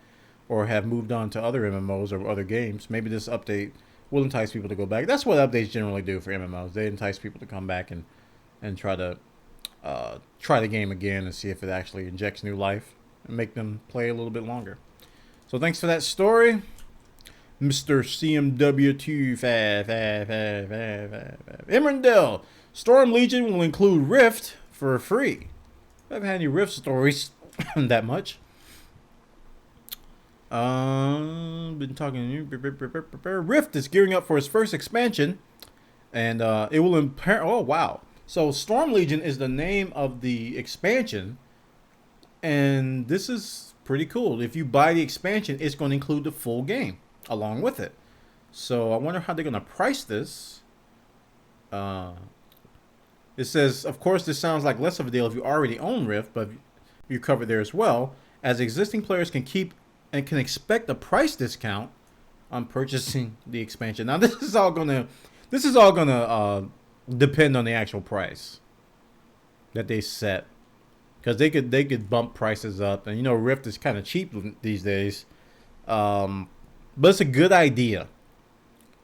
or have moved on to other MMOs or other games. Maybe this update will entice people to go back. That's what updates generally do for MMOs. They entice people to come back and try the game again and see if it actually injects new life and make them play a little bit longer. So thanks for that story, Mr. CMW2. Imrandell, Storm Legion will include Rift for free. I haven't had any Rift stories that much. Been talking to you. Rift is gearing up for its first expansion, and it will impair. Oh wow! So Storm Legion is the name of the expansion, and this is pretty cool. If you buy the expansion, it's going to include the full game. along with it. So I wonder how they're going to price this. It says, of course, this sounds like less of a deal if you already own Rift, but you're covered there as well, as existing players can keep and can expect a price discount on purchasing the expansion. Now, this is all gonna depend on the actual price that they set, because they could bump prices up, and Rift is kind of cheap these days. But it's a good idea.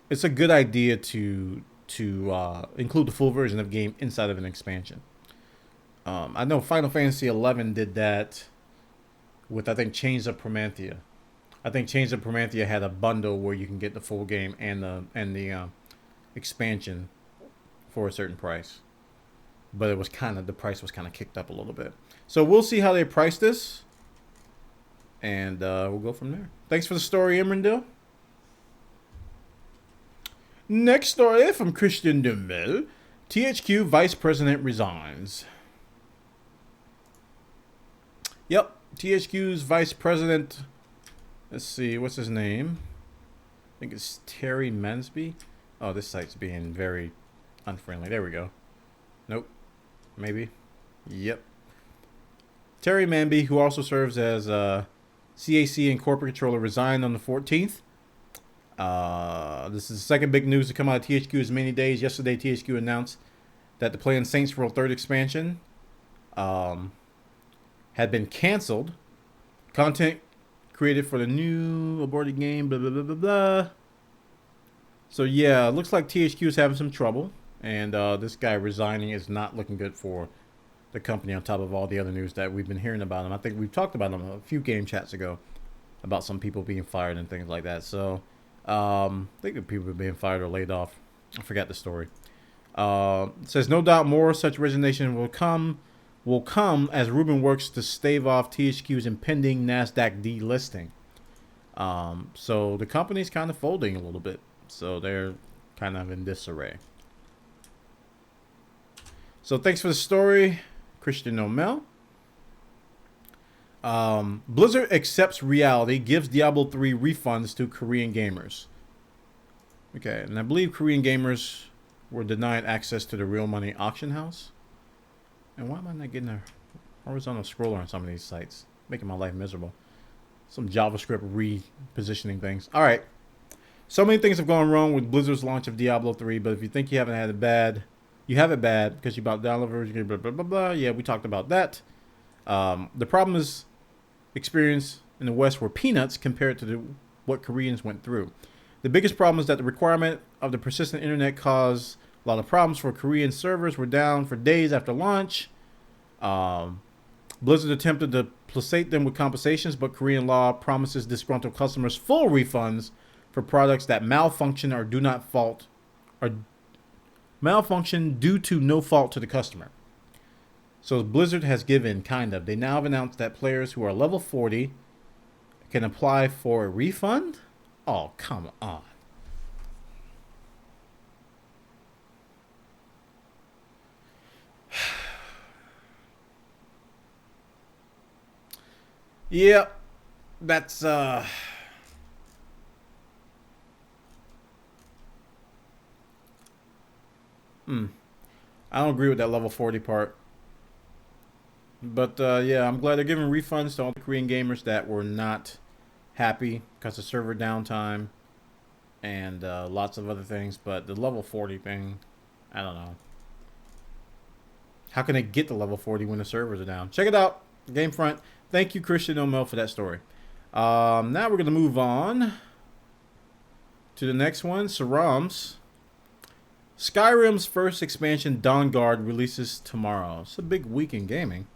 It's a good idea to include the full version of the game inside of an expansion. I know Final Fantasy XI did that with, I think, Chains of Promanthea. I think Chains of Promanthea had a bundle where you can get the full game and the expansion for a certain price. But the price was kind of kicked up a little bit. So we'll see how they price this, and we'll go from there. Thanks for the story, Emrandil. Next story from Christian Dumel. THQ Vice President resigns. Yep, THQ's Vice President. Let's see, what's his name? I think it's Terry Mansby. Oh, this site's being very unfriendly. There we go. Nope. Maybe. Yep. Terry Manby, who also serves as CAC and corporate controller, resigned on the 14th. This is the second big news to come out of THQ in many days. Yesterday, THQ announced that the planned Saints Row 3rd expansion had been canceled. Content created for the new aborted game, blah, blah, blah, blah, blah. So, yeah, it looks like THQ is having some trouble. And this guy resigning is not looking good for the company, on top of all the other news that we've been hearing about him. I think we've talked about him a few game chats ago about some people being fired and things like that. So, I think that people are being fired or laid off. I forgot the story. It says, no doubt more such resignation will come as Ruben works to stave off THQ's impending NASDAQ delisting. So the company's kind of folding a little bit. So they're kind of in disarray. So thanks for the story, Christian O'Mel. Blizzard accepts reality, gives Diablo 3 refunds to Korean gamers. Okay, and I believe Korean gamers were denied access to the real money auction house. And why am I not getting a horizontal scroller on some of these sites? Making my life miserable. Some JavaScript repositioning things. All right. So many things have gone wrong with Blizzard's launch of Diablo 3, but if you think you haven't had it bad, you have it bad because you bought the download version, blah, blah, blah, blah. Yeah, we talked about that. The problem is experience in the West were peanuts compared to what Koreans went through. The biggest problem is that the requirement of the persistent internet caused a lot of problems for Korean servers. Were down for days after launch. Blizzard attempted to placate them with compensations, but Korean law promises disgruntled customers full refunds for products that malfunction or do not fault or malfunction due to no fault to the customer. So Blizzard has given, kind of. They now have announced that players who are level 40 can apply for a refund? Oh, come on. Yeah, that's I don't agree with that level 40 part. But yeah, I'm glad they're giving refunds to all the Korean gamers that were not happy because of server downtime and lots of other things. But the level 40 thing, I don't know. How can they get to level 40 when the servers are down? Check it out, Gamefront. Thank you, Christian O'Mel, for that story. Now we're going to move on to the next one, Sarams. Skyrim's first expansion, Dawnguard, releases tomorrow. It's a big week in gaming.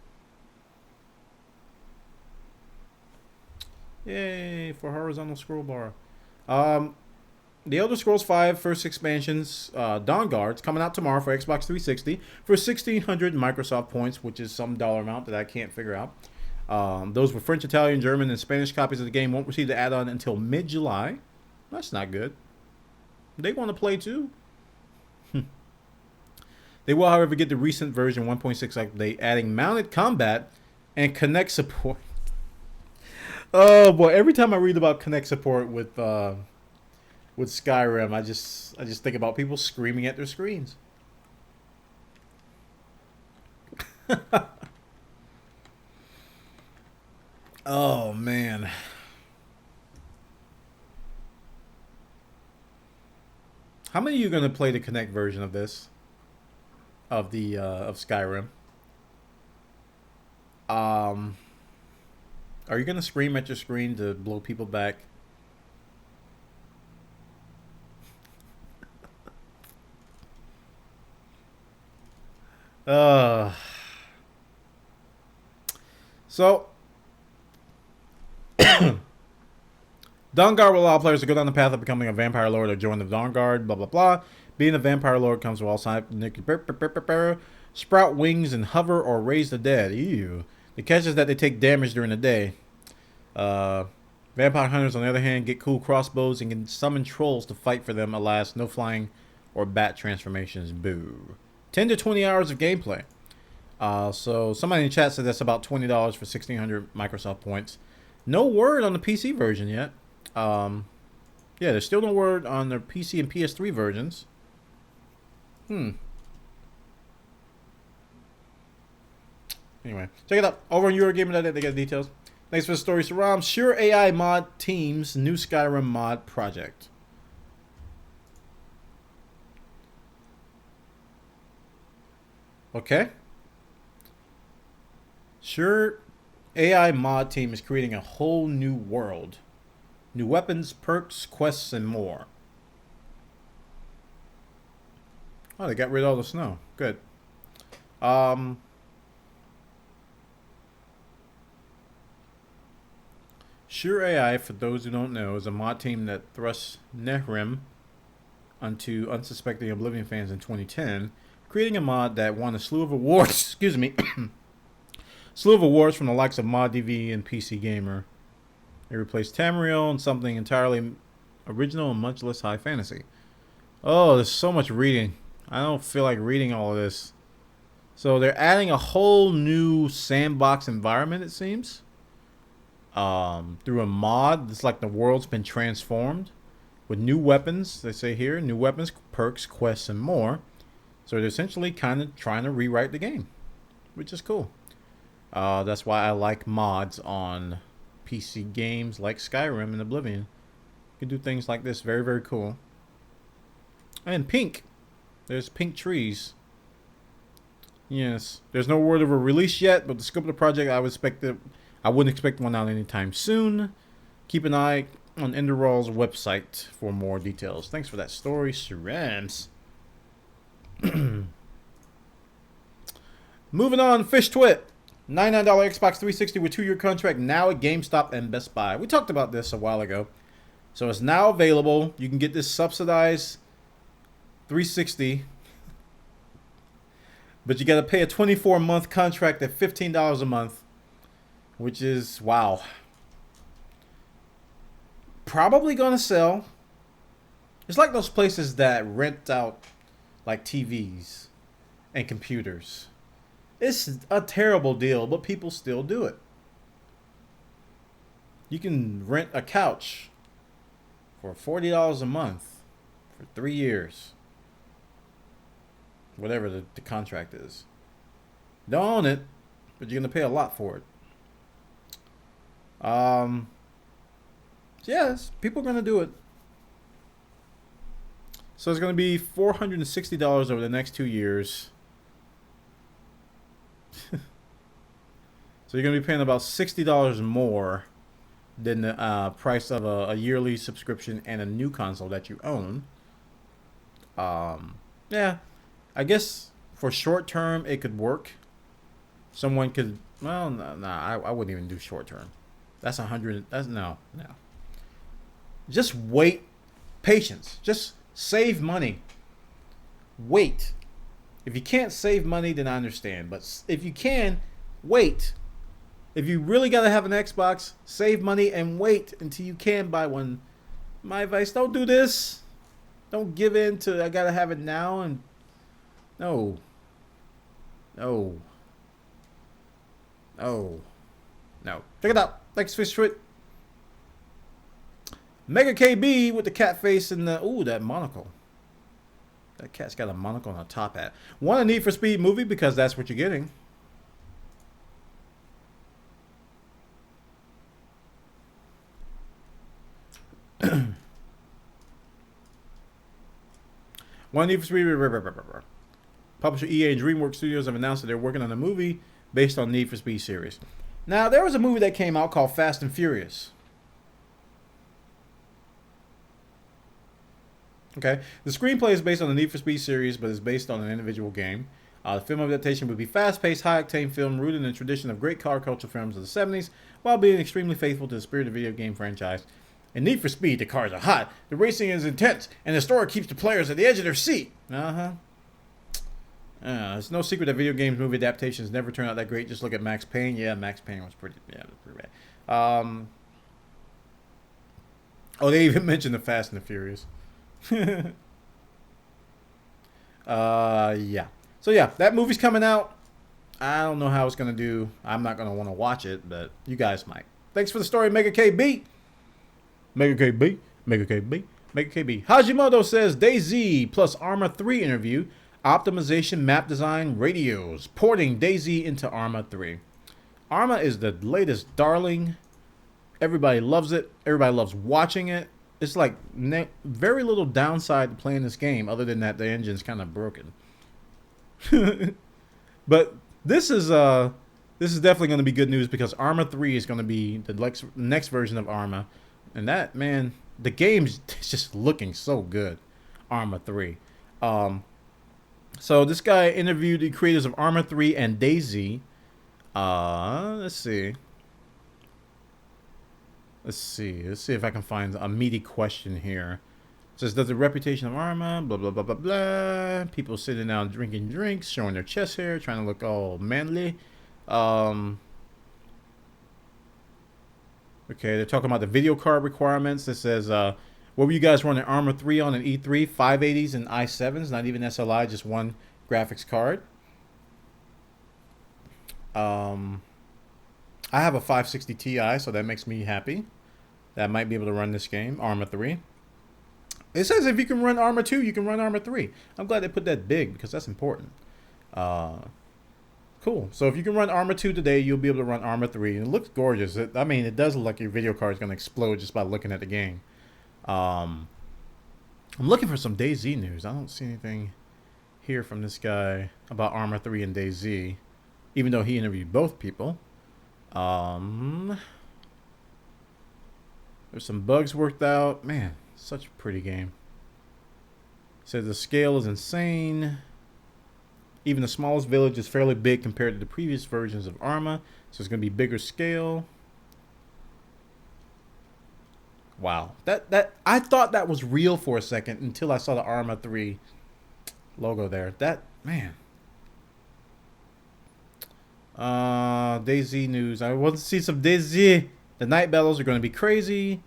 Yay, for horizontal scroll bar. The Elder Scrolls V first expansions, Dawnguard's coming out tomorrow for Xbox 360 for 1,600 Microsoft points, which is some dollar amount that I can't figure out. Those with French, Italian, German, and Spanish copies of the game won't receive the add-on until mid-July. That's not good. They want to play too. They will, however, get the recent version 1.6 update, adding mounted combat and Connect support. Oh boy, every time I read about Connect support with with Skyrim. I just think about people screaming at their screens. Oh man. How many of you are gonna play the Kinect version of this? Of the of Skyrim? Are you gonna scream at your screen to blow people back? Uh so Dawnguard will allow players to go down the path of becoming a vampire lord or join the Dawnguard, blah blah blah. Being a vampire lord comes with all sides. Sprout wings and hover or raise the dead. Ew. The catch is that they take damage during the day. Vampire hunters, on the other hand, get cool crossbows and can summon trolls to fight for them. Alas, no flying or bat transformations. Boo. 10 to 20 hours of gameplay. So somebody in the chat said that's about $20 for 1,600 Microsoft points. No word on the PC version yet. Yeah, there's still no word on the PC and PS3 versions. Anyway, check it out. Over on Eurogamer.net, they got the details. Thanks for the story, Saram. Sure AI Mod Team's new Skyrim mod project. Okay. Sure AI Mod Team is creating a whole new world. New weapons, perks, quests, and more. Oh, they got rid of all the snow. Good. Sure AI, for those who don't know, is a mod team that thrust Nehrim onto unsuspecting Oblivion fans in 2010, creating a mod that won a slew of awards. Excuse me. Slew of awards from the likes of ModDV and PC Gamer. They replaced Tamriel in something entirely original and much less high fantasy. Oh, there's so much reading. I don't feel like reading all of this. So they're adding a whole new sandbox environment, it seems. Through a mod. It's like the world's been transformed. With new weapons, they say here. New weapons, perks, quests, and more. So they're essentially kind of trying to rewrite the game. Which is cool. That's why I like mods on PC games like Skyrim and Oblivion. You can do things like this. Very, very cool. And pink. There's pink trees. Yes. There's no word of a release yet, but the scope of the project, I wouldn't expect one out anytime soon. Keep an eye on Enderall's website for more details. Thanks for that story, Sirams. Moving on, Fish Twit. $99 Xbox 360 with 2-year contract now at GameStop and Best Buy. We talked about this a while ago. So it's now available. You can get this subsidized 360. But you got to pay a 24-month contract at $15 a month. Which is, wow. Probably going to sell. It's like those places that rent out like TVs and computers. It's a terrible deal, but people still do it. You can rent a couch for $40 a month for 3 years. Whatever the contract is. Don't own it, but you're going to pay a lot for it. Yes, people are going to do it. So it's going to be $460 over the next 2 years. So you're going to be paying about $60 more than the price of a yearly subscription and a new console that you own. Yeah, I guess for short term it could work. Someone could, well, I wouldn't even do short term. That's 100. That's no. Just wait. Patience. Just save money. Wait. If you can't save money, then I understand. But if you can, wait. If you really got to have an Xbox, save money and wait until you can buy one. My advice, don't do this. Don't give in to, I got to have it now. And no. Check it out. Thanks, Fish Twit. Mega KB with the cat face and the that monocle. That cat's got a monocle on a top hat. Want a Need for Speed movie because that's what you're getting. Want a Need for Speed. Publisher EA and DreamWorks Studios have announced that they're working on a movie based on Need for Speed series. Now, there was a movie that came out called Fast and Furious. Okay, the screenplay is based on the Need for Speed series, but is based on an individual game. The film adaptation would be fast-paced, high-octane film rooted in the tradition of great car culture films of the 70s, while being extremely faithful to the spirit of the video game franchise. In Need for Speed, the cars are hot, the racing is intense, and the story keeps the players at the edge of their seat. It's no secret that video games movie adaptations never turn out that great. Just look at Max Payne. Yeah, Max Payne was pretty bad. They even mentioned the Fast and the Furious. Yeah. So yeah, that movie's coming out. I don't know how it's gonna do. I'm not gonna want to watch it, but you guys might. Thanks for the story, Mega KB. Mega KB. Mega KB. Mega KB. Hajimoto says DayZ plus Arma 3 interview. Optimization, map design, radios. Porting DayZ into Arma 3. Arma is the latest darling. Everybody loves it. Everybody loves watching it. It's like very little downside to playing this game, other than that the engine's kind of broken. But this is definitely going to be good news because Arma 3 is going to be the next version of Arma, and that, man, the game's just looking so good. Arma 3. So this guy interviewed the creators of Arma 3 and DayZ. Let's see. Let's see if I can find a meaty question here. It says, does the reputation of Arma, blah, blah, blah, blah, blah. People sitting down drinking drinks, showing their chest hair, trying to look all manly. Okay, they're talking about the video card requirements. It says, what were you guys running Arma 3 on an E3? 580s and i7s, not even SLI, just one graphics card. I have a 560 Ti, so that makes me happy. That I might be able to run this game, Arma 3. It says if you can run Arma 2, you can run Arma 3. I'm glad they put that big because that's important. Cool. So if you can run Arma 2 today, you'll be able to run Arma 3. And it looks gorgeous. It does look like your video card is going to explode just by looking at the game. I'm looking for some DayZ news. I don't see anything here from this guy about Arma 3 and DayZ, even though he interviewed both people. There's some bugs worked out. Man, such a pretty game. Says the scale is insane. Even the smallest village is fairly big compared to the previous versions of Arma, so it's going to be bigger scale. Wow, that I thought that was real for a second until I saw the Arma 3 logo there. That, man. DayZ news. I want to see some DayZ. The night battles are going to be crazy.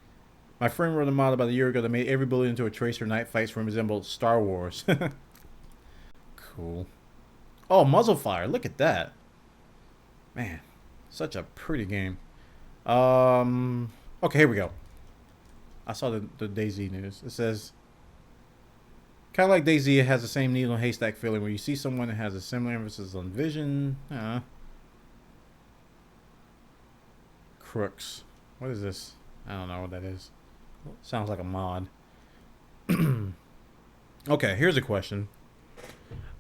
My friend wrote a mod about a year ago that made every bullet into a tracer. Night fights resemble Star Wars. Cool. Oh, muzzle fire. Look at that. Man, such a pretty game. Okay, here we go. I saw the DayZ news. It says, kind of like DayZ, it has the same needle and haystack feeling where you see someone that has a similar emphasis on vision. Crooks. What is this? I don't know what that is. Sounds like a mod. Okay, here's a question.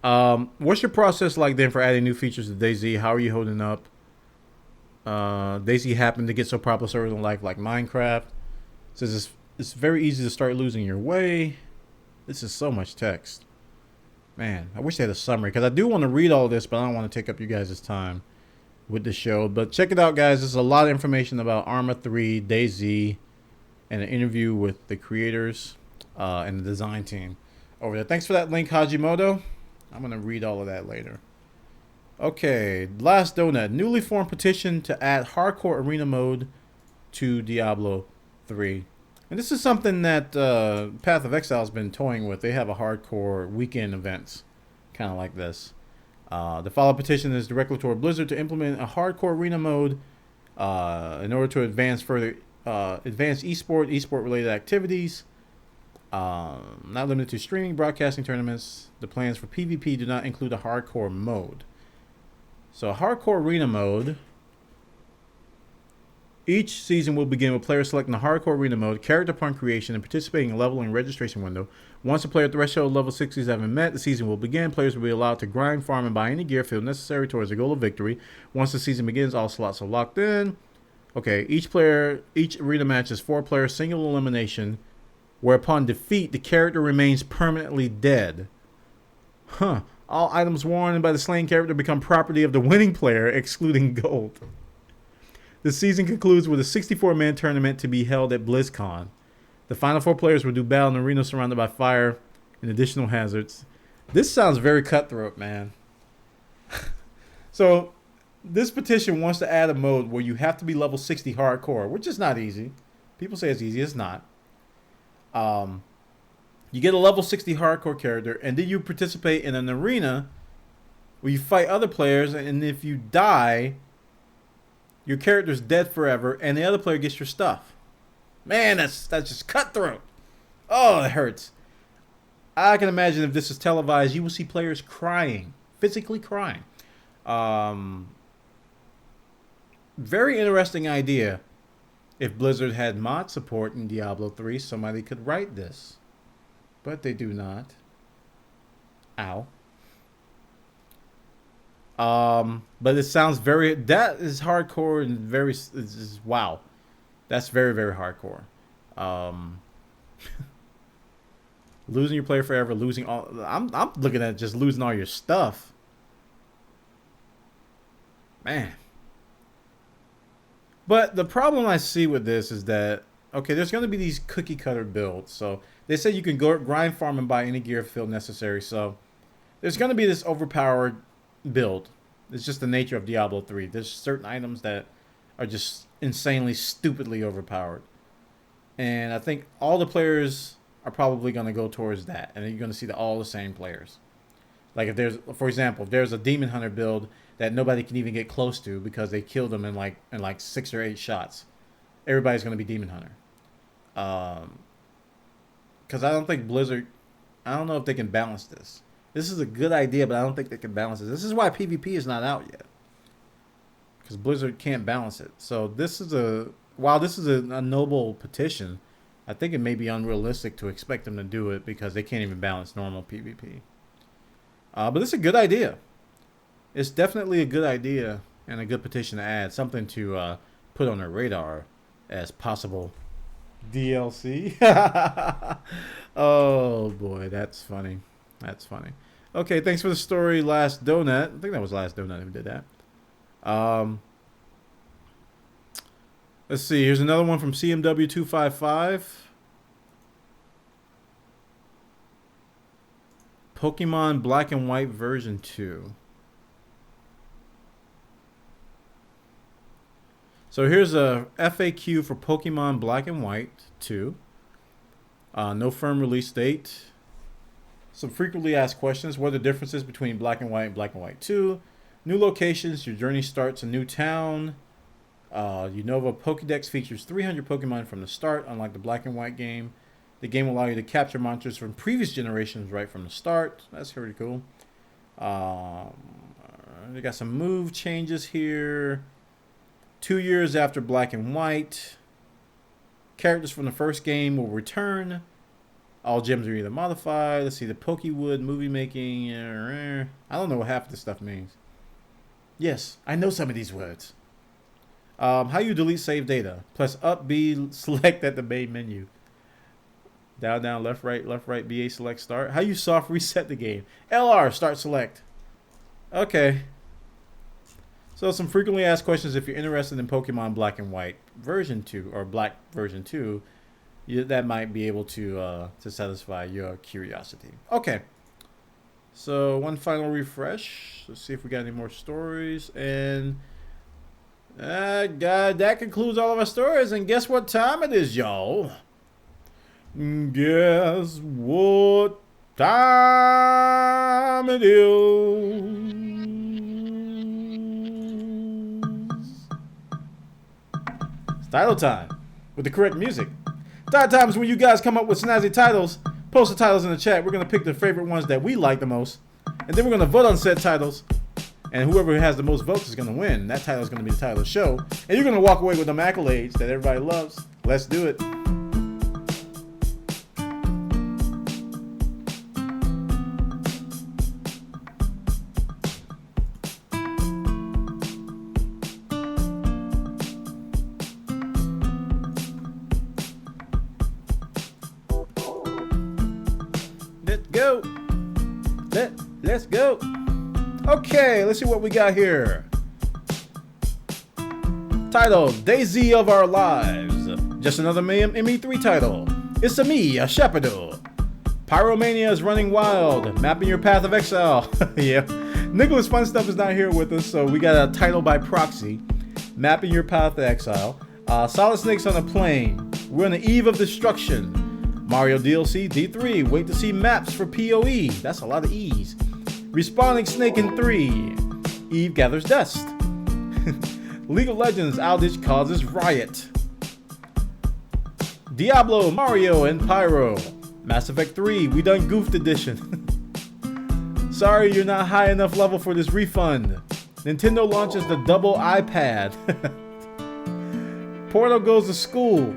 What's your process like then for adding new features to DayZ? How are you holding up? DayZ happened to get so popular servers on like Minecraft. It says it's very easy to start losing your way. This is so much text. Man, I wish they had a summary because I do want to read all this, but I don't want to take up you guys' time with the show. But check it out, guys. There's a lot of information about Arma 3, DayZ, and an interview with the creators and the design team over there. Thanks for that link, Hajimoto. I'm going to read all of that later. Okay, last donut. Newly formed petition to add hardcore arena mode to Diablo 3. And this is something that Path of Exile has been toying with. They have a hardcore weekend events, kind of like this. The follow-up petition is directly toward Blizzard to implement a hardcore arena mode in order to advance further advanced esport related activities. Not limited to streaming, broadcasting tournaments. The plans for PvP do not include a hardcore mode. So hardcore arena mode. Each season will begin with players selecting the hardcore arena mode, character upon creation, and participating in a level and registration window. Once the player threshold level 67 met, the season will begin. Players will be allowed to grind, farm, and buy any gear field necessary towards the goal of victory. Once the season begins, all slots are locked in. Okay, each arena match is 4-player single elimination, where upon defeat, the character remains permanently dead. All items worn by the slain character become property of the winning player, excluding gold. The season concludes with a 64-man tournament to be held at BlizzCon. The final 4 players will do battle in an arena surrounded by fire and additional hazards. This sounds very cutthroat, man. So, this petition wants to add a mode where you have to be level 60 hardcore, which is not easy. People say it's easy. It's not. You get a level 60 hardcore character, and then you participate in an arena where you fight other players, and if you die, your character's dead forever, and the other player gets your stuff. Man, that's just cutthroat. Oh, it hurts. I can imagine if this is televised, you will see players crying, physically crying. Very interesting idea. If Blizzard had mod support in Diablo 3, somebody could write this. But they do not. Ow. But it sounds that is hardcore and very, wow. That's very, very hardcore. Losing your player forever, losing all, I'm looking at just losing all your stuff. Man. But the problem I see with this is that, okay, there's going to be these cookie cutter builds. So they say you can go grind, farm, and buy any gear field necessary. So there's going to be this overpowered build. It's just the nature of Diablo 3. There's certain items that are just insanely, stupidly overpowered. And I think all the players are probably going to go towards that. And then you're going to see all the same players. Like if there's, for example, if there's a Demon Hunter build that nobody can even get close to because they killed them in like 6 or 8 shots, everybody's going to be Demon Hunter. Because I don't think Blizzard, I don't know if they can balance this. This is a good idea, but I don't think they can balance it. This is why PvP is not out yet. Because Blizzard can't balance it. So this is while this is a noble petition, I think it may be unrealistic to expect them to do it because they can't even balance normal PvP. But it's a good idea. It's definitely a good idea and a good petition to add. Something to put on their radar as possible DLC. Oh, boy. That's funny. That's funny. Okay, thanks for the story, Last Donut. I think that was Last Donut who did that. Let's see. Here's another one from CMW255. Pokemon Black and White version 2. So here's a FAQ for Pokemon Black and White 2. No firm release date. Some frequently asked questions. What are the differences between Black and White 2? New locations. Your journey starts a new town. Unova Pokédex features 300 Pokemon from the start, unlike the Black and White game. The game will allow you to capture monsters from previous generations right from the start. That's pretty cool. They got some move changes here. 2 years after Black and White, characters from the first game will return. All gems are either modified. Let's see, the Pokewood movie making. I don't know what half of this stuff means. Yes, I know some of these words. How you delete save data. Press up, B, select at the main menu. Down, left, right, BA, select, start. How you soft reset the game. LR, start, select. Okay. So some frequently asked questions. If you're interested in Pokemon Black and White version 2 or Black version 2, that might be able to satisfy your curiosity. Okay. So one final refresh. Let's see if we got any more stories. And God, that concludes all of our stories. And guess what time it is, y'all? Guess what time it is? It's title time with the correct music. Downtime is when you guys come up with snazzy titles. Post the titles in the chat. We're going to pick the favorite ones that we like the most. And then we're going to vote on said titles. And whoever has the most votes is going to win. That title is going to be the title of the show. And you're going to walk away with them accolades that everybody loves. Let's do it. Let's go. Okay, let's see what we got here. Title, Daisy of Our Lives. Just another ME3 title. It's a me, a Shepherdor. Pyromania is running wild. Mapping your path of exile. Yeah. Nicholas Fun Stuff is not here with us, so we got a title by proxy. Mapping your path of exile. Solid Snakes on a Plane. We're on the eve of destruction. Mario DLC D3. Wait to see maps for PoE. That's a lot of E's. Respawning Snake in 3. Eve gathers dust. League of Legends outage causes riot. Diablo, Mario, and Pyro. Mass Effect 3, we done goofed edition. Sorry you're not high enough level for this refund. Nintendo launches the double iPad. Portal goes to school.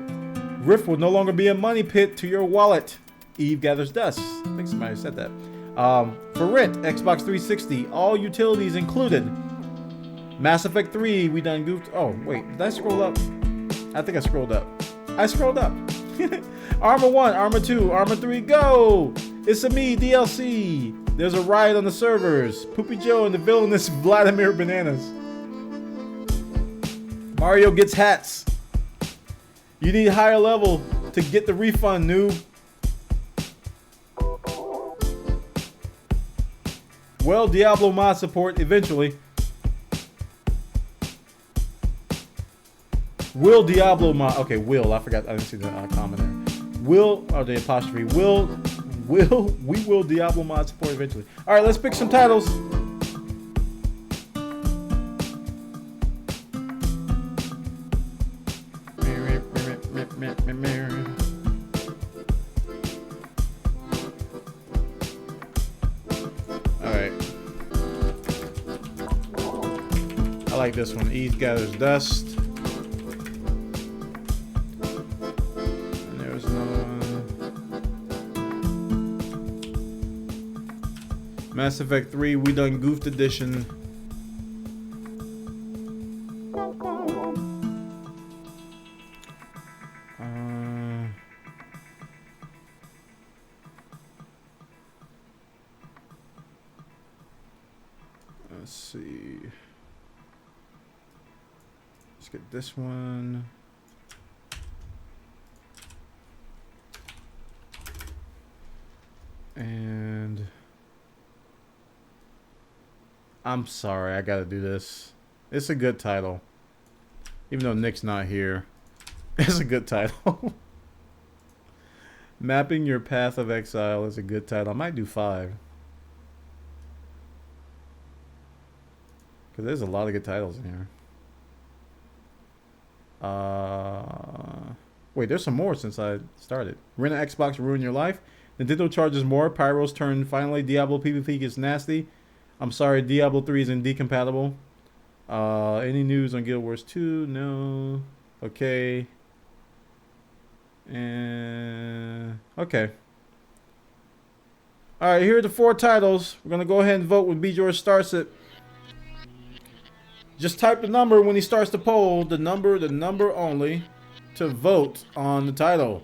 Rift will no longer be a money pit to your wallet. Eve gathers dust. I think somebody said that. For rent, Xbox 360, all utilities included. Mass Effect 3, we done goofed. Oh, wait, did I scroll up? I think I scrolled up. I scrolled up. Armor 1, Armor 2, Armor 3, go! It's a me, DLC. There's a riot on the servers. Poopy Joe and the villainous Vladimir Bananas. Mario gets hats. You need higher level to get the refund, noob. Well, Diablo mod support eventually. Will Diablo mod? Okay, will. I forgot. I didn't see the comment there. Will, or the apostrophe. We will Diablo mod support eventually. All right, let's pick some titles. I like this one. Eve gathers dust. And there's another one. Mass Effect 3, we done goofed edition. Let's see. Let's get this one. And I'm sorry, I gotta do this. It's a good title. Even though Nick's not here. It's a good title. Mapping Your Path of Exile is a good title. I might do 5. Because there's a lot of good titles in here. Wait, there's some more since I started. Rent an Xbox, ruin your life. Nintendo charges more. Pyro's turn. Finally, Diablo PvP gets nasty. I'm sorry, Diablo 3 is indeed compatible. Any news on Guild Wars 2? No. Okay. And okay. All right, here are the 4 titles. We're gonna go ahead and vote when B George starts it. Just type the number when he starts the poll. The number only, to vote on the title.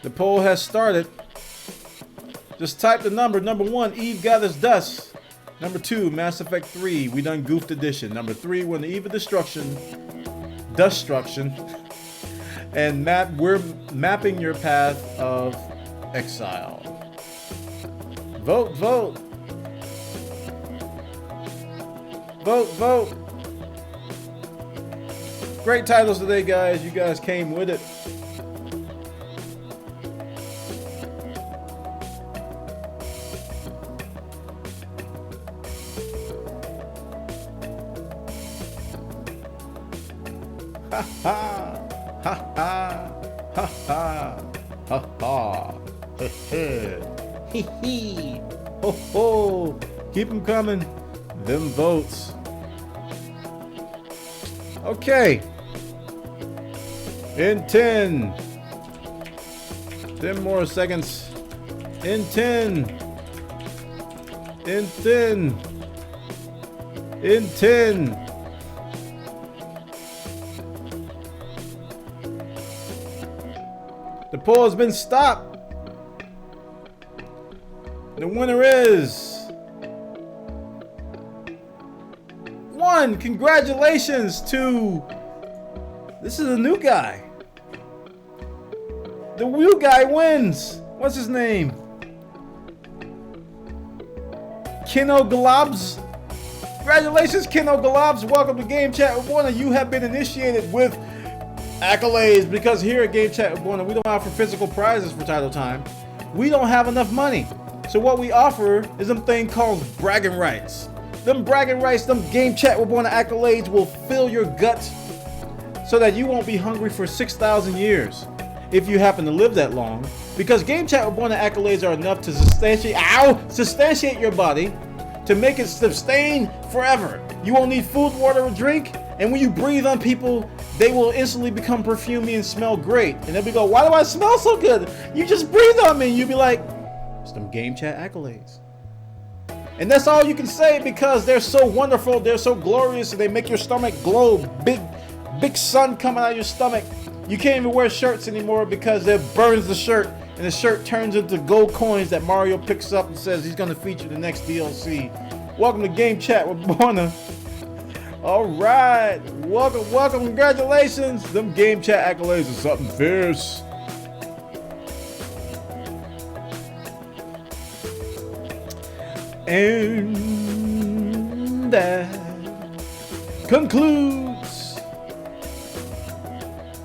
The poll has started. Just type the number. Number 1, Eve Gathers Dust. Number 2, Mass Effect 3, we done goofed edition. Number 3, we're on the eve of destruction. Destruction. And we're mapping your path of exile. Vote, vote. Vote, vote. Great titles today, guys. You guys came with it. ha ha ha ha ha ha ha hee hee ho ho. Keep them coming, them votes. Okay, in 10 more seconds, in 10, in 10, in 10. The poll has been stopped. The winner is 1. Congratulations to, this is a new guy. The new guy wins. What's his name? Kino Globs. Congratulations, Kino Globs. Welcome to Game Chat with Bwana. You have been initiated with accolades, because here at Game Chat with Bwana, we don't offer physical prizes for title time. We don't have enough money. So what we offer is them thing called bragging rights. Them bragging rights, them Game Chat with Bwana accolades will fill your guts so that you won't be hungry for 6,000 years if you happen to live that long. Because Game Chat with Bwana accolades are enough to substantiate your body, to make it sustain forever. You won't need food, water, or drink, and when you breathe on people, they will instantly become perfumey and smell great. And they'll be go, why do I smell so good? You just breathe on me. And you'll be like, it's them Game Chat accolades. And that's all you can say, because they're so wonderful, they're so glorious, and they make your stomach glow. Big sun coming out of your stomach. You can't even wear shirts anymore because it burns the shirt, and the shirt turns into gold coins that Mario picks up and says he's going to feature the next DLC. Welcome to Game Chat with Bwana. All right, welcome, congratulations. Them Game Chat accolades are something fierce. And that concludes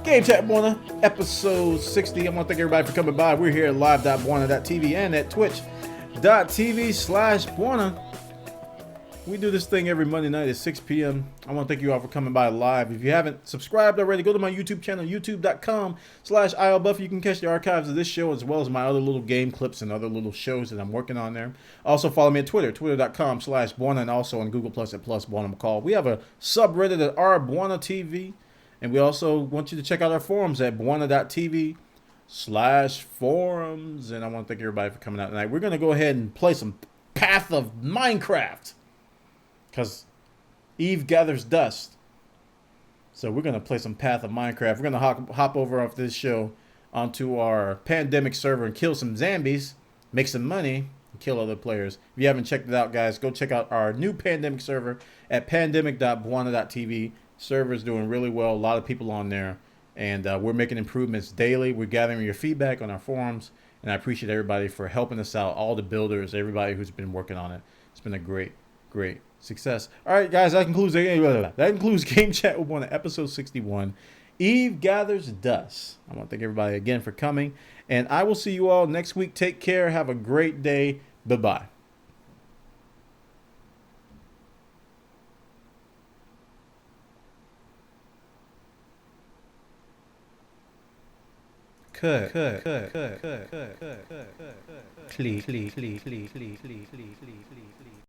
Game Chat Bwana, episode 60. I want to thank everybody for coming by. We're here at live.bwana.tv and at twitch.tv/Bwana. We do this thing every Monday night at 6 p.m. I want to thank you all for coming by live. If you haven't subscribed already, go to my YouTube channel, youtube.com/ILBuff. You can catch the archives of this show as well as my other little game clips and other little shows that I'm working on there. Also follow me on Twitter, twitter.com/Bwana, and also on Google Plus at Bwana McCall. We have a subreddit at r/BwanaTV, and we also want you to check out our forums at bwana.tv/forums. And I want to thank everybody for coming out tonight. We're going to go ahead and play some Path of Minecraft, because Eve gathers dust. So we're going to play some Path of Minecraft. We're going to hop over off this show onto our pandemic server and kill some zombies, make some money, and kill other players. If you haven't checked it out, guys, go check out our new pandemic server at pandemic.bwana.tv. Server's doing really well. A lot of people on there. And we're making improvements daily. We're gathering your feedback on our forums. And I appreciate everybody for helping us out. All the builders, everybody who's been working on it. It's been a great success. All right, guys, that concludes Game Chat with Bwana, episode 61. Eve gathers dust. I want to thank everybody again for coming, and I will see you all next week. Take care. Have a great day. Bye-bye. Cut. Clee.